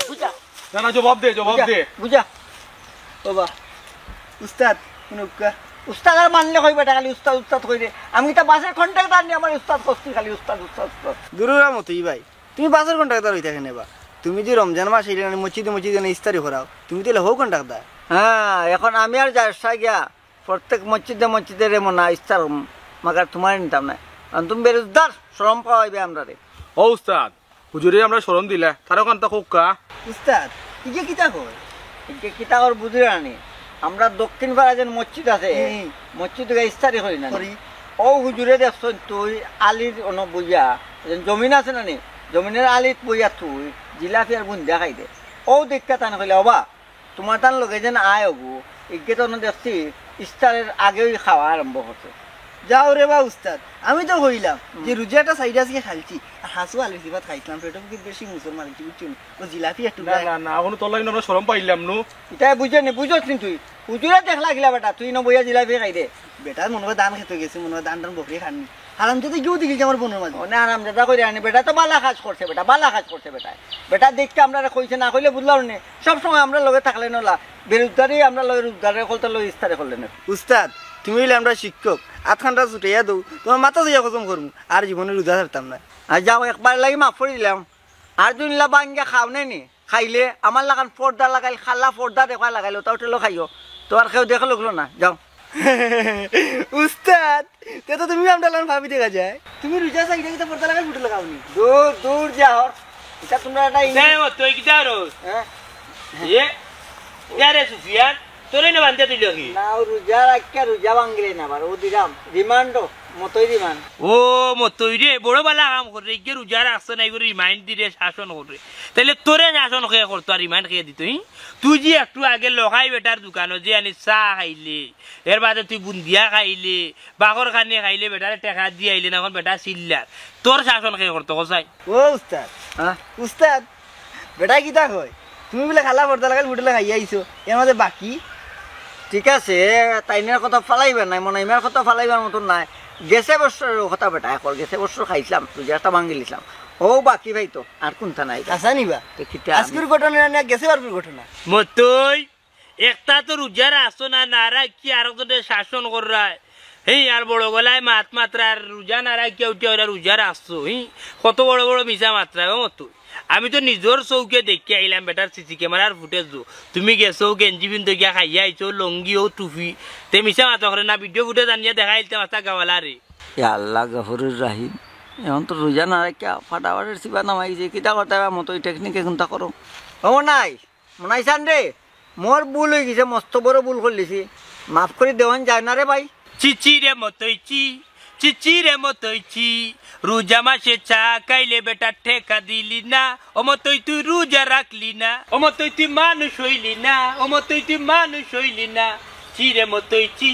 বুঝা না জবাব দে বুঝা বাবা উস্তাদ কোন উস্তাদ আর মানলে কইবা খালি উস্তাদ কইরে আমি তো বাসের কন্ট্রাক্টর নি আমার উস্তাদ কস্তি খালি উস্তাদ দুরুরা মতই ভাই তুমি বাসের কন্ট্রাক্টর হইতা কেন বা তুমি যে রমজান মাস হইলে মসজিদে ইস্তারি করাও তুমি তাহলে হও কন্ট্রাক্টর হ্যাঁ এখন আমি আর যাই গিয়া প্রত্যেক মসজিদে রে মনা ইস্তার মাগার তোমার নিতাম না তুমি বেরোজগার শ্রম পাওয়াইবে আমরা রে ও উস্তাদ হুজুরে আমরা শরম দিলা তারও কান্তা কোক্কা উস্তাদ ইকে কিতা কর বুঝিরা আনি আমরা দক্ষিণ পাড়া যেন মসজিদ আছে মসজিদ ইস্তারি করি না ও হুজুরে দেখছ তুই আলির অন বইয়া জমিন আছে না নি জমিনের আলিত বইয়া তুই জিলাপি আর বুন দেখাই দে ও দেখা টান কইলে অবা তোমার টান লগে যেন আয় হবো ইকে তো দেখছি ইস্তারের আগেই খাওয়া আরম্ভ করছে যাও রে বা উস্তাদ আমি তো কইলাম যে রোজাটা সাইডে আজকে খাইছি আর হাসু আলির সিবাত খাইছিলাম পেটে কি বেশি মুসলমান কি বুঝছো ও জিলাপি একটু না এখন তোর লাগে আমরা শরম পাইলাম নো এটা বুঝছ নি তুই হুজুরে দেখলা গিলা বেটা তুই ন বইয়া জিলাপি খাই দে বেটা মনে হয় দান খেতে গেছে মনে হয় দান বকরি খাননি হারাম যদি কেউ দেখি আমার বোনের মাঝে না আরাম দাদা করে আনি বেটা তো বালা কাজ করছে বেটা দেখতে আমরা কইছে না কইলে বুঝলাম নে সব সময় আমরা লগে থাকলে নলা বেরোজগারি আমরা লগে রোজগারের কলতে লগে ইস্তারে করলে না উস্তাদ তুমি হইলে আমরা শিক্ষক আধখানটা ছুটাইয়া দৌ তোমার মাথা যাইয়া খতম করবো আর জীবনে রোজা ছাড়তাম না আর যাও একবার লাগি মাফ করে দিলাম আর দুনিলা বাঙ্গা খাও নি খাইলে আমার লাগান পর্দা লাগাইল খাল্লা পর্দা দেখা লাগাইলো তাও টেলো খাইও তো আর কেউ দেখে লোকলো না যাও উস্তাদ তো তুমি আমরা ভাবি দেখা যায় তুমি রোজা চাইলে কিন্তু পর্দা লাগাই ফুটে লাগাওনি দূর দূর যাও এটা তোমরা তুই কি যাও রে সুফিয়ান তোরে না বান্ধে দিল কি না রোজা রাখা রোজা ভাঙলে না বার ও দিলাম রিমান্ড মতই রিমান্ড ও মতই রে বড় বালা কাম করে কি রোজা রাখছ নাই করে রিমাইন্ড দিরে শাসন করে তাহলে তোরে শাসন কে করতো আর রিমাইন্ড কে দিত তুই যে একটু আগে লখাই বেটার দোকানে যে আনি চা খাইলে এর বাদে তুই বুন্দিয়া খাইলে বাঘর খানি খাইলে বেটারে টেকা দিয়ে আইলে না এখন বেটা চিল্লার তোর শাসন কে করতো কসাই ও উস্তাদ উস্তাদ বেটা কিতা কয় তুমি বলে খালা পর্দা লাগাই ফুটে খাইয়া আইছো এর মধ্যে বাকি ঠিক আছে তাইনের কথা ফালাইবার নাই মনে ইমার কথা ফালাইবার মতন নাই গেছে বছর কথা বেটা এখন গেছে বছর খাইছিলাম রোজাটা ভাঙি লিছিলাম ও বাকি ভাই তো আর কোনটা নাই আসা নিবা আজকের ঘটনা না গেছে বারপুর ঘটনা মতই একটা তো রোজার আসো না নারা কি আর শাসন করায় হেই আর বড় গলায় মাত মাত্রা আর রোজা নারা কেউ কেউ রোজার আসছো কত বড় বড় মিশা মাত্রা মতই আমি তো নিজের চৌকে দেখে আইলাম বেটার সিসি ক্যামেরার ফুটেজ তুমি গেছো গেঞ্জি পিন্ধে গিয়া খাইয়া আইছো লঙ্গি ও টুফি তে মিশা মাথা করে না ভিডিও ফুটেজ আনিয়া দেখাই মাথা গাওয়ালা রে আল্লাহ গফুরুর রাহিম এখন তো রোজা না রাখা ফাটাফাটের সিবা নামাইছে কিতা কথা মতই টেকনিকে কোনটা করো ও নাই মনাইছান রে মোর ভুল হয়ে গেছে মস্ত বড় ভুল করলিছি মাফ করে দেওয়ান যায় না রে ভাই চিচি রে মতইচি চিচি রে মতইচি রোজা মাসে চা খাইলে বেটা ঠেকা দিলি না ও মতই তুই রোজা রাখলি না ও মতই তুই মানুষ হইলি না ও মতই তুই মানুষ হইলি না চিরে মতইচি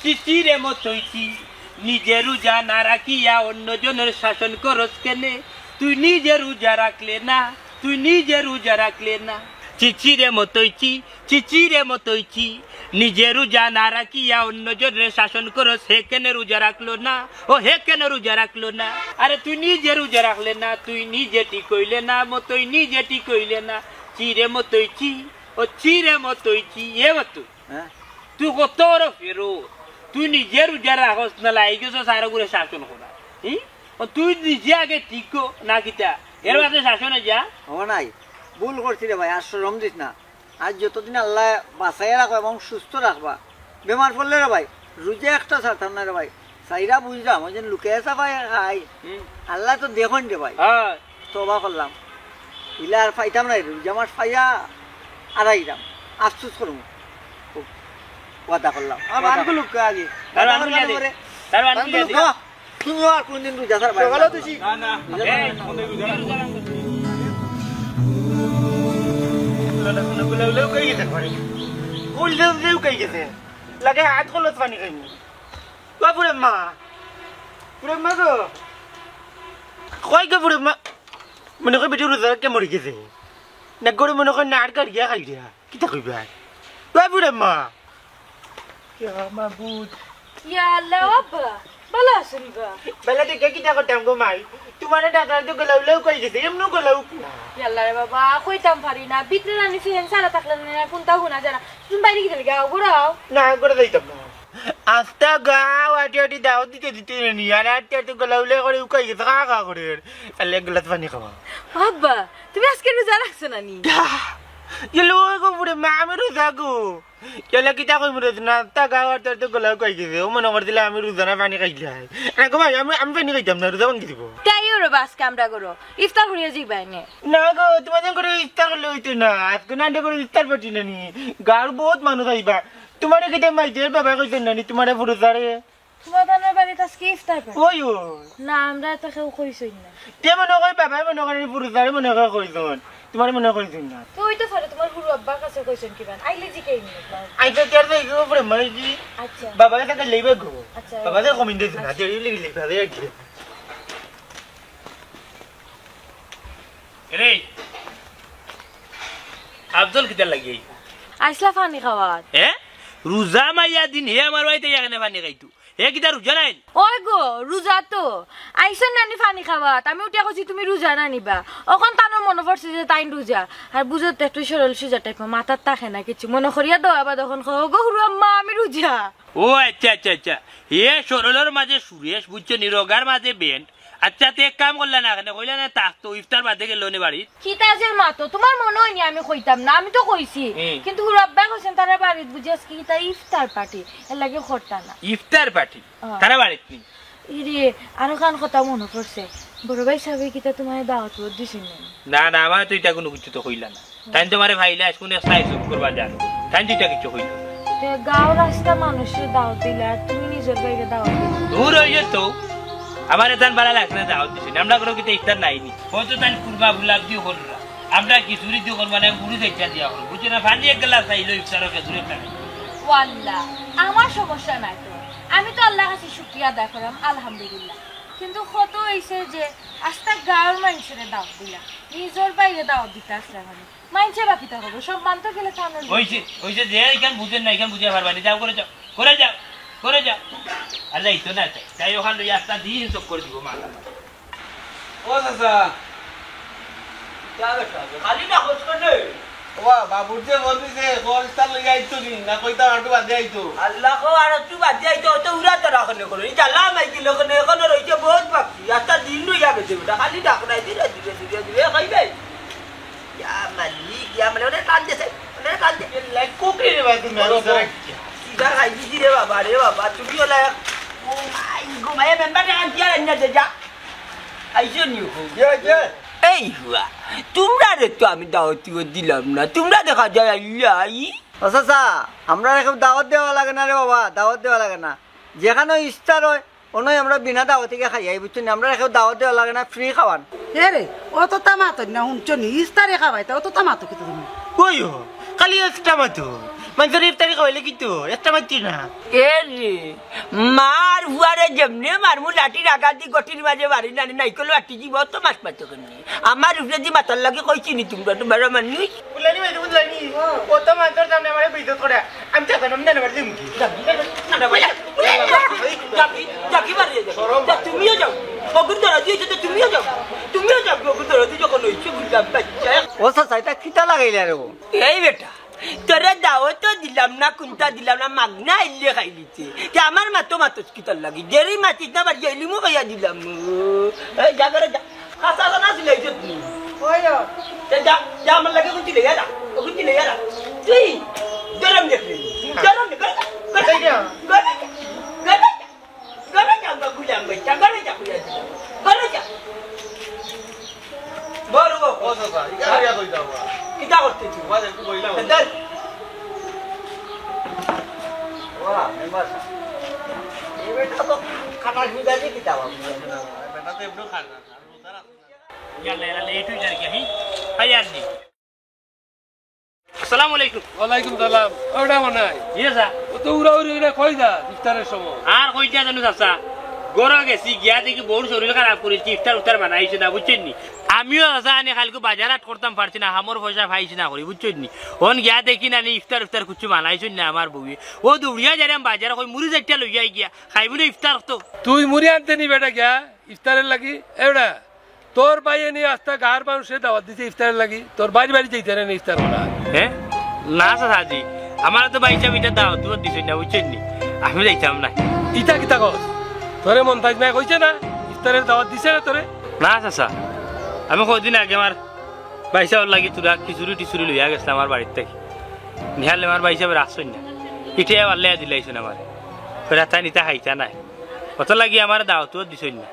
চিচি রে মতইচি নিজে রোজা না রাখিয়া অন্যজনের শাসন করস কেনে তুই নিজে রোজা রাখলে না তুই নিজে রোজা রাখলে না চিচিরে মতইচি চিচিরে মতইচি নিজে রোজা না রাখিয়া অন্যজনের শাসন করো সে কেন রোজা রাখলো না ও হে কেন রোজা রাখলো না আরে তুই নিজে রোজা রাখলে না তুই নিজে ঠিক হইলে না মতই নিজে ঠিক হইলে না চিরে মতইচি ও চিরে মতইচি এ মতো তুই কত বড় ফেরো তুই নিজে রোজা রাখস না লাইকে সারা করে শাসন করা তুই নিজে আগে ঠিক না কিতা এর বাদে শাসনে যা ও নাই ভুল করছি রে ভাই আর শ্রম দিস না আজ যতদিন আল্লাহ বাঁচাইয়া রাখবা এবং সুস্থ রাখবা বেমার পড়লে রে ভাই রোজা একটা ছাড়তাম না রে ভাই সাইরা বুঝলাম ওই যে লুকে আসা ভাই খাই আল্লাহ তো দেখুন রে ভাই তবা করলাম ইলা আর ফাইতাম না রোজা মাস ফাইয়া আড়াইতাম আফসুস করবো ওয়াদা করলাম লুকা আগে তুমি আর কোনদিন রোজা ছাড়বা লাগে হাত কলত পানি খাইনি পুরে মা গো কয় গে পুরে মা মনে কয় বেটি রোজা কে মরি গেছে না করে মনে কয় নাড় কাট গিয়া খাই দিয়া কিতা কইবা পুরে মা মাবুদ ইয়া আল্লাহ আব্বা ভালো আছেন গা বেলা থেকে কিতা করতাম গো মাই তোমার ডাক্তার তো গলাউলেও কই গেছে এমনও গলাউ ইয়াল্লা রে বাবা কইতাম পারি না ভিতরে রানি ফিরেন সারা থাকলে না কোনটা হুনা জানা তুমি বাইরে গিয়ে গাও গোড়াও না করে যাইতাম না আস্তা গাও আটি দাও দিতে দিতে নি আর আটি গলাউলে করে কই গেছে খা করে তাহলে গ্লাস পানি খাওয়া আব্বা তুমি আজকে রোজা রাখছ না নি ইলো গো পুরে মা আমি রোজা গো কেলা কিতা কই মরে না তা গাও আর তো গলাউ কই গেছে ও মনে করে দিলে আমি রোজা না পানি খাইলাই না গো ভাই আমি পানি খাইতাম না রোজা ভাঙি দিব তাইও রে বাস কামড়া করো ইফতার হইয়া যাইবাই নে না গো তোমাদের করে ইফতার করলে হইতো না আজকে না করে ইফতার পাটি না নি গার বহুত মানুষ আইবা তোমারে কিতা মাইদের বাবা কইতেন না নি তোমারে পুরুষারে তোমাদের বাড়িতে আজকে ইফতার ওই না আমরা তো কেউ কইছই না তে মনে কই বাবা মনে করে পুরুষারে মনে করে কইছন তোমারে মনে কইছেন না তো ওই তো ফারে তোমার গুরু আব্বার কাছে কইছেন কি বান আইলে জি কেই নি আইতে তের দেই গো পরে মাইজি আচ্ছা বাবা কাছে লইবে গো আচ্ছা বাবা তে কমিন দেছ না তেরি লিখলে ভাবে কি রে আফজল কিতা লাগি আইসলা পানি খাওয়া রোজা মাইয়া দিন হে আমার বাড়িতে এখানে পানি খাইতো এ কিতা রোজা নাই ওই গো রোজা তো আইসন নানি পানি খাওয়া আমি উঠিয়া কইছি তুমি রোজা না নিবা এখন তানো মনে পড়ছে যে তাই রোজা আর বুঝতে একটু সরল সুজা টাইপ মাথার থাকে না কিছু মনে করিয়া দাও আবার তখন গো হুরু আম্মা আমি রোজা ও আচ্ছা আচ্ছা আচ্ছা এ সরলের মাঝে সুরেশ বুঝছো নিরোগার মাঝে বেন্ট আচ্ছা তো এক কাম করলে না কেন কইলে না তাক তো ইফতার বাদে গেল নে বাড়ি কিতাজের মা তো তোমার মনে হয়নি আমি কইতাম না আমি তো কইছি কিন্তু হুরাব্বা কইছেন তারা বাড়িত বুঝি আজকে কিতা ইফতার পার্টি এর লাগে খরতা না ইফতার পার্টি তারা বাড়িত নি ইরে আরো কান কথা মনে পড়ছে বড় ভাই সাহেব কিতা তোমার দাওয়াত দিছেন না না আমার তো এটা কোনো কিছু তো কইলা না তাই তোমারে ভাইলা শুনে স্লাইস করবা জানো তাই তো এটা কিছু কইলা গাঁও রাস্তা মানুষের দাওয়াত দিলা তুমি নিজের বাইরে দাওয়াত দূর হইছে তো আমার এতান ভালো লাগছে না দাওয়াত দিছেন আমরা কোনো কিতা ইফতার নাইনি হয়তো তাই কুরবা গুলাব দিও কররা আমরা কি চুরি দিও করবা না গুরু দেখা দিয়া হল বুঝছ না পানি এক গ্লাস চাইলো ইফতারও কে দূরে থাকে ওয়াল্লাহ আমার সমস্যা নাই তো আমি তো আল্লাহর কাছে শুকরিয়া আদায় করলাম আলহামদুলিল্লাহ কিন্তু কত হইছে যে আস্তা গাঁওর মানুষের দাওয়াত দিলা নিজের বাইরে দাওয়াত দিতে আসলে মানে মাইনছে বাকিটা হবে সব মানতে গেলে তো আমরা হইছে যে এখান বুঝেন না এখান বুঝিয়া পারবা না যাও করে যাও করে যাও করে যাও আল্লাহ তো না তাই ওখান লই আস্তা দিন সব করে দিব মালা ও চাচা খালি না খোঁজ করে ওয়া বাবুর যে বলছে কোন স্টার লই আইতো নি না কইতা আটু বাদে আইতো আল্লাহ কো আর তুই বাদ যাই তো উড়া তো রাখনে করো এই জালা মাই কি লোক নে কোন রইছে বহুত বাকি আস্তা দিন লই যাবে বেটা খালি ডাক নাই ধীরে ধীরে ধীরে ধীরে খাইবে ইয়া মালিক ওরে কান দেছে ওরে কান দে লাইক কোকরি রে ভাই তুমি আর ওরা সিধা খাই দিছি রে বাবা তুমি ওলা ও আই গো মায়ে মেম্বার কান দিয়া না যা আইছো নিও যে এই হুয়া তোমরা রে তো আমি দাওয়াত দিলাম না তোমরা দেখা যায় আল্লাহ চাচা আমরা এখন দাওয়াত দেওয়া লাগে না রে বাবা দাওয়াত দেওয়া লাগে না যেখানে ইফতার হয় ওনাই আমরা বিনা দাওয়াত থেকে খাই আই বুঝছেন আমরা এখন দাওয়াত দেওয়া লাগে না ফ্রি খাওয়ান এ রে ও তো তামাতো না শুনছো নি ইস্তারে খাওয়াইতে ও তো তামাতো কিন্তু তুমি কইও খালি একটা মাতো মানুষের ইফতারি খাওয়াইলে কিন্তু একটা মাতি না এ রে মার হুয়ারে যেমনে মারমু লাঠি রাগাতি গটির মাঝে বাড়ি নানি নাইকল লাঠি দিব তো মাছ পাতো কেন আমার উপরে দি মাতার লাগে কইছি নি তোমরা তো বড় মানুষ বুলানি ভাই বুলানি ও তো মানুষের সামনে আমারে বিজত করে আমি তো কেন না বাড়ি দিমকি যাকি বাড়ি যা তুমিও যাও বগুর ধরা দিয়েছো তো তুমিও যাও বগুর ধরা দিয়ে যখন হইছে বুঝলাম বাচ্চা ও চাচা এটা খিতা লাগাইলে রে এই বেটা তোরা দাওয়াত দিলাম না কোনটা দিলাম না মাগনা এলে খাই দিতে আমার মাতো কিতার লাগি যেরি মাতি না বাড়ি এলিমো খাইয়া দিলাম এই যা করে যা খাসা না সিলাই তুমি ওইও যা যা আমার লাগে কুচি লইয়া যা কুচি লইয়া যা তুই গরম দেখলি গরম দে গরম যা গুলাম বাচ্চা গরম যা বড় ও চাচা ইয়া কই দাও কিতা করতে তুই বাজে একটু বইলাম ওয়া মেম্বার এই বেটা তো খাটা সুদা দিয়ে কিতা বাবু বেটা তো একটু খানা আর রোজার আছে ইয়াল্লা ইয়াল্লা এইটুই জানি কি হায়ার নি আসসালামু আলাইকুম ওয়ালাইকুম সালাম ওটা মনে হয় ইয়েসা ও তো উড়াউড়ি করে কই যা ইফতারের সময় আর কইটা জানো চাচা গরো গেছি গিয়া দেখি বড় শরীর খারাপ করেছি ইফতার উত্তার বানাইছে না বুঝছেন নি আমিও চাচা আনি কালকে বাজারাত করতাম পারছি না আমার পয়সা পাইছি না করি বুঝছেন নি ওন গিয়া দেখি না ইফতার উত্তার কিছু বানাইছেন না আমার বউয়ে ও দৌড়িয়া যাইলাম বাজারে কই মুড়ি যাইটা লইয়া গিয়া খাইব না ইফতার তো তুই মুড়ি আনতে নি বেটা গিয়া ইফতারের লাগি এওড়া তোর বাইয়ে নিয়ে আস্তা গার মানুষের দাওয়াত দিতে ইফতারের লাগি তোর বাড়ি বাড়ি যাইতে না ইফতার করা হ্যাঁ না চাচাজি আমার তো বাইচা বিটা দাও তুই দিছেন না বুঝছেন নি আমি যাইতাম না ইটা কিতা কস তোরে মন্তাজ না কইছে না ইফতারের দাওয়াত দিছে না তোরে না চাচা আমি কদিন আগে আমার বাইসা লাগি তোরা খিচুড়ি টিচুড়ি লইয়া গেছে আমার বাড়ির থেকে নিহালে আমার বাইসা আসছেন না ইটাই পারলে দিলাইছেন আমার ফেরা তাই নিতা খাইতা নাই কত লাগি আমার দাওয়াতও দিছেন না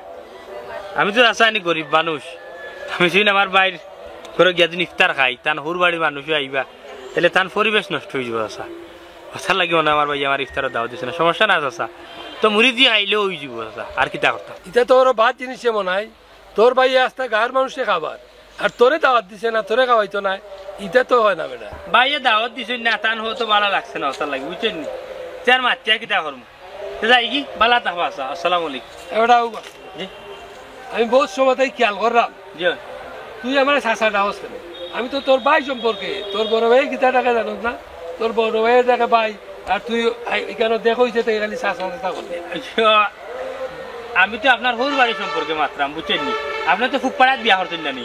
আমি তো রাসায়নিক গরিব মানুষ আমি শুন আমার বাইর করে গিয়া দিন ইফতার খাই তান হুর বাড়ির মানুষও আইবা তাহলে তার পরিবেশ নষ্ট হয়ে যাবো চাচা কথা লাগি মনে আমার ভাই আমার ইফতারের দাওয়াত দিছে না সমস্যা না চাচা তো মুড়ি দিয়ে খাইলেও হয়ে যাব চাচা আর কিতা করতাম ইটা তোর বাদ জিনিসে মনে হয় তোর ভাই আস্তা গার মানুষে খাবার আর তোরে দাওয়াত দিছে না তোরে খাওয়াইতো না ইটা তো হয় না বেটা ভাইয়ে দাওয়াত দিছেন না তান হতো ভালো লাগছে না ওটার লাগি বুঝছেন নি চার মাত্রা কিতা করবো যাই কি ভালো থাকবো আচ্ছা আসসালামু আলাইকুম এটাও জি আমি বহুত সময় তাই খেয়াল করলাম জি তুই আমার শাসা দাওয়াস কেন আমি তো তোর ভাই সম্পর্কে তোর বড় ভাই গীতা টাকা জানো না তোর বড় ভাইয়ের টাকা ভাই আর তুই এখানে দেখো যে তুই খালি চাষা করলি আমি তো আপনার হৌর বাড়ি সম্পর্কে মাত্রাম বুঝছেন নি আপনার তো ফুকপাড়াত বিয়া করতেন জানি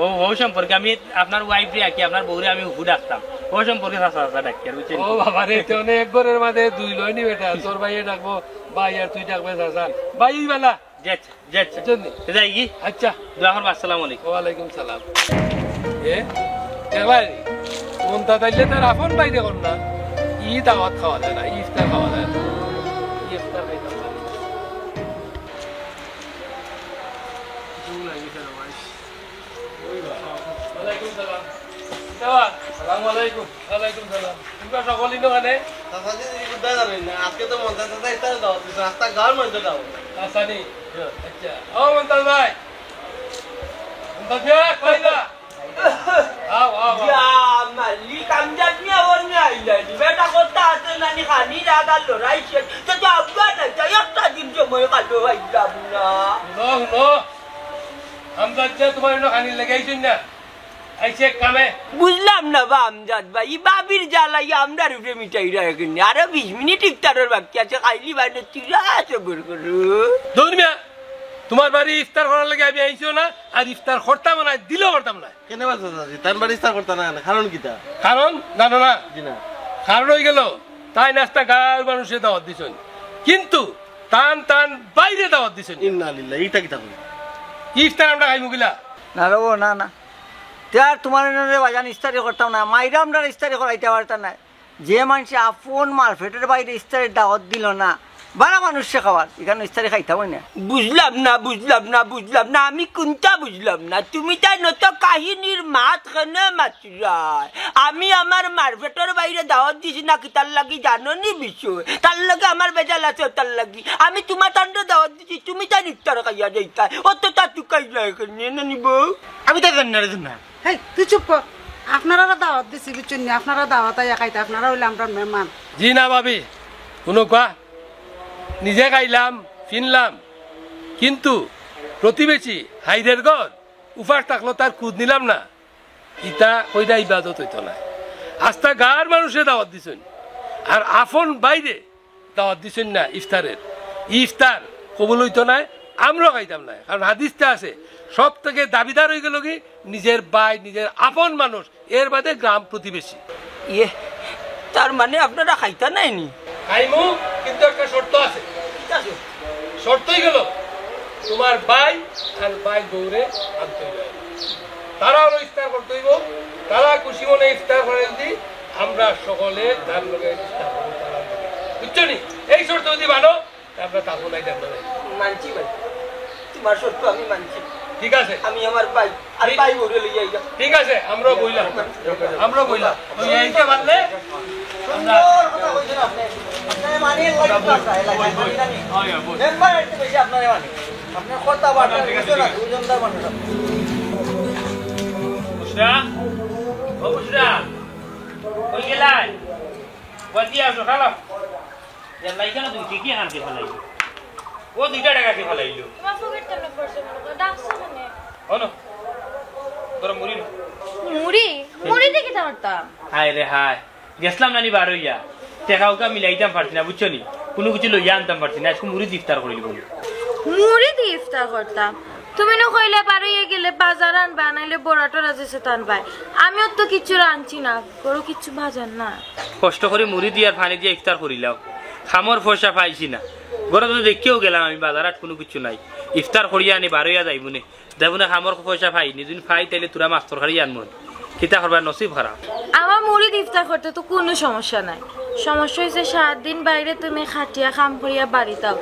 ও ও সম্পর্কে আমি আপনার ওয়াইফ রে আঁকি আপনার বউরে আমি হুফু ডাকতাম ও সম্পর্কে চাষা চাষা ডাকি আর বুঝছেন ও বাবা রে তো অনেক ঘরের মাঝে দুই লই নি বেটা তোর ভাইয়ে ডাকবো ভাই আর তুই ডাকবে চাষা ভাই বেলা যাচ্ছে যাচ্ছে যাই কি আচ্ছা দোয়া করবো আসসালামু আলাইকুম ওয়ালাইকুম সালাম এ দেখলাই মন তাইলে তার আপন ভাই দেখুন না ই দাওয়াত খাওয়া যায় না ইফতার খাওয়া যায় না ইফতার খাইতাম না আজকে তো মন্দার রাস্তা গাঁর মধ্যে দাও আচ্ছা ও মন্তাল ভাই মালিক আমজাদ নিয়ে আবার নিয়ে আইলানি বেটা কথা আছে নানি খানি রাগাল লড়াই শেষ তো যাবো না যাই একটা দিন সময় কাটো আইলাম না আমজাদ যে তোমার খানি লাগাইছেন না আইছে কামে বুঝলাম না বা আমজাদ ভাই বাবির জ্বালাই আমরা রূপে মিটাই রাখেন আরো 20 মিনিট ইফতারের বাকি আছে খাইলি বাইরে তুরা সবর করু দুনিয়া তোমার বাড়ি ইফতার করার লাগে আমি আইছো না আর ইফতার করতাম না দিলেও করতাম না কেন বলছো তার বাড়ি ইফতার করতে না কারণ কিটা কারণ জানো না জি না কারণ হয়ে গেল তাই নাস্তা গাঁর মানুষে দাওয়াত দিছেন কিন্তু টান টান বাইরে দাওয়াত দিছেন ইন্না লিল্লাহ এইটা কিটা কই ইফতার আমরা খাই মুগিলা না রে ও না না তার তোমার বাজান ইস্তারি করতাম না মাইরা আমরা ইস্তারি করাইতে পারতাম না যে মানুষ আপন মার্কেটের বাইরে ইস্তারির দাওয়াত দিল না বারা মানুষে খাওয়ার এখানে ইস্তারি খাইতে হয় না বুঝলাম না আমি কোনটা বুঝলাম না তুমি তাই নত কাহিনীর মাত কেনে মাত্রায় আমি আমার মার্কেটের বাইরে দাওয়াত দিছি নাকি তার লাগি জানো নি বিষয় তার লাগে আমার বেজাল আছে তার লাগি আমি তোমার তান্ডে দাওয়াত দিছি তুমি তাই ইফতার খাইয়া যাইতা অত তা তুকাই যায় কেনে নিব আমি তাই জানি না রে না হেই তুই চুপ কর আপনারা দাওয়াত দিছি বুঝছেন নি আপনারা দাওয়াত আইয়া খাইতে আপনারা হইলে আমরা মেহমান জি না ভাবি কোনো কোয়া নিজে খাইলাম ফিনলাম কিন্তু প্রতিবেশী হাইদের ঘর উপাস থাকলো তার খুদ নিলাম না ইটা কইরা ইবাদত হইতো না আস্তা গাঁর মানুষে দাওয়াত দিছেন আর আপন বাইরে দাওয়াত দিছেন না ইফতারের ইফতার কবুল হইতো না আমরাও খাইতাম না কারণ হাদিসটা আছে সব থেকে দাবিদার হয়ে গেল কি নিজের ভাই নিজের আপন মানুষ এর বাদে গ্রাম প্রতিবেশী ইয়ে তার মানে আপনারা খাইতা নাইনি খাইমু কিন্তু একটা শর্ত আছে শর্তই গেল তোমার ভাই আর ভাই গৌরে আনতে হইবে তারাও ইফতার করতে হইব তারা খুশি মনে ইফতার করেন দি আমরা সকলে তার লগে ইফতার করব বুঝছো নি এই শর্ত যদি মানো আমরা তাবো নাই দেব না মানছি ভাই তোমার শর্ত আমি মানছি ঠিক আছে আমি আমার ভাই আর ভাই গৌরে লইয়া আইয়া ঠিক আছে আমরা বইলাম ওই এইটা মানলে আমরা কথা কইছেন আপনি আপনারা মানে মেম্বার একটু বেশি আপনারা মানে আপনার কথা বার্তা বুঝছো না দুজনদার মানুষ বুঝরা ওই গেলাই বাদি আসো খালা জানলাই কেন তুই কি আনতে ফেলাই ও 2 টাকা কে ফেলাইলো তোমার পকেট কেন পড়ছে ডাকছো কেন ওনো তোর মুড়ি দেখি তারতাম হায় রে হায় গেছলাম নানি বার হইয়া টেকাউকা মিলাইতাম পারছি না বুঝছো নি কোনো কিছু লইয়া আনতাম পারছি না আজকে মুড়ি ইফতার করিলি বলি মুড়ি দিয়ে ইফতার করতাম তুমি না কইলে পারিয়ে গেলে বাজার আন বানাইলে বড়াটা রাজেছে টান ভাই আমিও তো কিছু রাঁধছি না গরু কিছু ভাজান না কষ্ট করে মুড়ি দিয়ে আর পানি দিয়ে ইফতার করিলাম খামর পয়সা পাইছি না ঘরে তো দেখেও গেলাম আমি বাজারাত কোনো কিছু নাই ইফতার করিয়া আনি বার হইয়া যাইব নে দেব না খামর পয়সা পাইনি যদি পাই তাইলে তোরা মাছ তরকারি আনবো কিতা করবার নসিব খারাপ আমার মুড়ি ইফতার করতে তো কোনো সমস্যা নাই সমস্যা হয়েছে 7 দিন বাইরে তুমি খাটিয়া কাম করিয়া বাড়ি দাও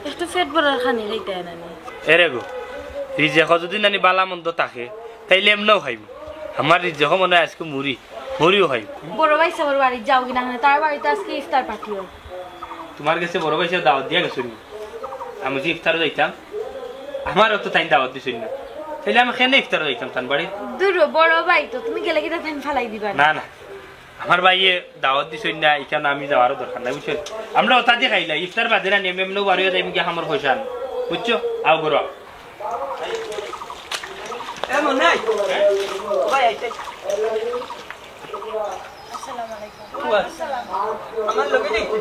একটু পেট ভরার খানি খাইতে না এরে গো রিজেক যদি নানি বালা মন্দ থাকে তাইলে এমনও খাইব আমার রিজেক মনে হয় আজকে মুড়িও খাইব বড় ভাই সবার বাড়ি যাও কিনা তার বাড়িতে আজকে ইফতার পাঠিও তোমার কাছে বড় ভাই দাওয়াত দিয়া গেছো আমি যে ইফতারও যাইতাম আমারও তো তাই দাওয়াত দিছই না তাইলে আমি কেন ইফতারও যাইতাম তার বাড়ি দূর বড় ভাই তো তুমি গেলে কি তাই ফালাই দিবা না না আমার ভাইয়ে দাওয়াত দিছই না এখানে আমি যাওয়ারও দরকার নাই বুঝছো আমরা ওটা দিয়ে খাইলা ইফতার বাদে না নেমে এমনও বাড়িও যাইম কি আমার পয়সা আন বুঝছো আও গরো এমন নাই ভাই আইতে আসসালামু আমার লগে যাইতে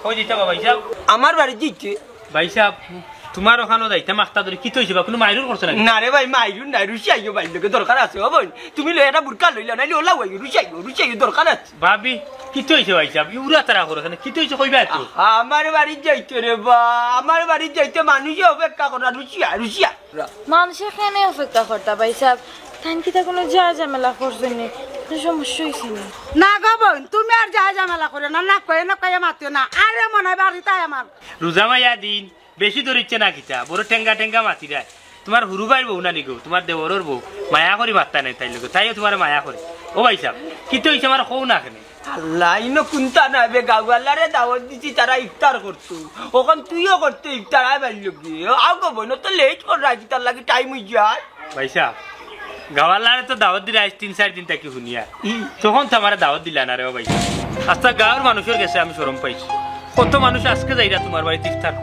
কই দিতে ভাই সাহেব আমার বাড়ি যাইতে ভাই সাহেব তোমার ওখানে যাইতে মাস্তা ধরে কি তৈছে বা কোনো মাইরুর করছ না না রে ভাই মাইরুন নাই রুশিয়াইও ভাই লোকে দরকার আছে ও বোন তুমি লই এটা বুরকা লইলা নাইলে ওলা হই রুশিয়াইও দরকার আছে ভাবি কি তৈছে ভাই সাহেব ইউরা তারা করে এখানে কি তৈছে কইবা তো আমার বাড়ি যাইতে রে বা আমার বাড়ি যাইতে মানুষে অপেক্ষা করা রুশিয়া মানুষে কেনে অপেক্ষা করতা ভাই সাহেব তাই কি তা কোনো যা ঝামেলা করছেন নি সমস্যা হয়েছে নি না গো বোন তুমি আর যা ঝামেলা করে না কয়ে মাতিও না আরে মনে হয় বাড়িতে আমার রোজা মাইয়া দিন বেশি ধরিচ্ছে না কিতা বড় টেঙ্গা মাতি দেয় তোমার হুরু ভাইয়ের বউ না নিগো তোমার দেবরের বউ মায়া করি মাত্তা নাই তাই লোক তাইও তোমার মায়া করে ও ভাই সাহেব কি তৈছে আমার কৌ না কেন আল্লাহ ইনো কুন্তা না বে গাওয়ালারে দাওয়াত দিছি তারা ইফতার করতো ওখান তুইও করতে ইফতার আয় বাড়ি লোকি আও গো বোন তো লেট কর রাখি তার লাগে টাইম হয়ে যায় ভাই সাহেব গাওয়ালারে তো দাওয়াত দিলে আজ 3-4 দিন তাকে শুনিয়া তখন তো আমার দাওয়াত দিলা না রে ভাই আজটা গাঁৱৰ মানুষের কাছে আমি শরম পাইছি কত মানুষ আজকে যাইরা তোমার বাড়িতে ইফতার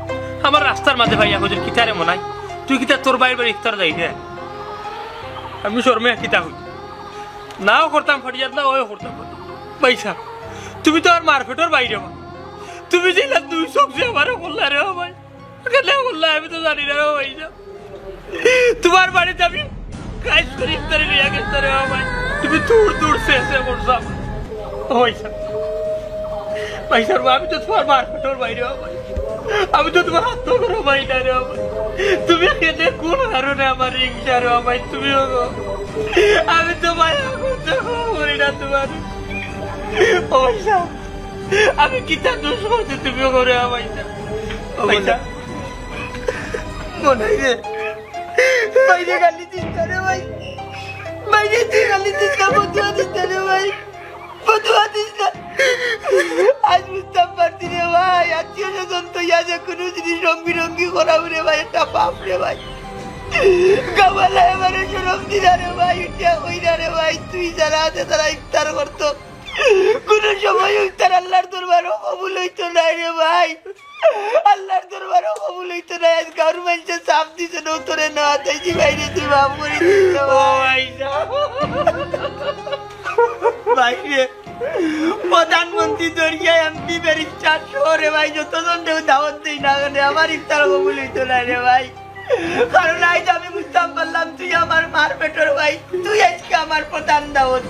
আমার রাস্তার মাঝে ভাইয়া হুজুর কিতারে মনাই তুই কিতা তোর বাড়ির বাড়ি ইফতার যাই রে আমি শরমে কিতা হই নাও করতাম ফটিয়াত না ওই করতাম ভাই সাহেব তুমি তো আর মার্কেটের বাইরে তুমি যেটা 2 সবজি আমারও বললা রে ভাই কেন বললা আমি তো জানি না রে ভাই সাহেব তোমার বাড়িতে আমি কাজ করি ইফতারে নিয়ে গেছে রে ভাই তুমি দূর শেষে করছো ভাই সাহেব আমি তো তোমার মার্কেটের বাইরে ভাই আমি তো তোমার হাত করো ভাই না রে ভাই তুমি এখানে কোন কারণে আমার রিক্সা রে ভাই তুমি আমি তো মায়া করতে করি না তোমার ভাই সাহেব আমি কিতা দোষ করছি তুমি করে ভাই সাহেব মনে হয় রে বাইরে গালি দিতে রে ভাই বাইরে তুই গালি দিতে বদুয়া দিতে রে ভাই বদুয়া দিস না আজ বুঝতাম পারছি রে ভাই আত্মীয় স্বজন তো ইয়াজে কোনো জিনিস রঙ্গি করাবো রে ভাই একটা পাপ রে ভাই গাওয়ালা এবারে সরম দিনা রে ভাই উঠিয়া কইরা রে ভাই তুই যারা আছে তারা ইফতার করতো কোনো সময় ইফতার আল্লাহর দরবারও কবুল হইতো না রে ভাই আল্লাহর দরবারও কবুল হইতো না আজ গাঁর মানুষে চাপ দিছে না তোরে না তাইছি বাইরে তুই মাফ করে দিস ভাই বাইরে প্রধানমন্ত্রী দরিয়া এমপি ব্যারিস্টার শহরে ভাই যতজন দেও দাওয়াত দিই না কেন আমার ইফতার কবুল হইতো না রে ভাই কারণ আজ আমি বুঝতাম পারলাম তুই আমার মার পেটের ভাই তুই আজকে আমার প্রধান দাওয়াত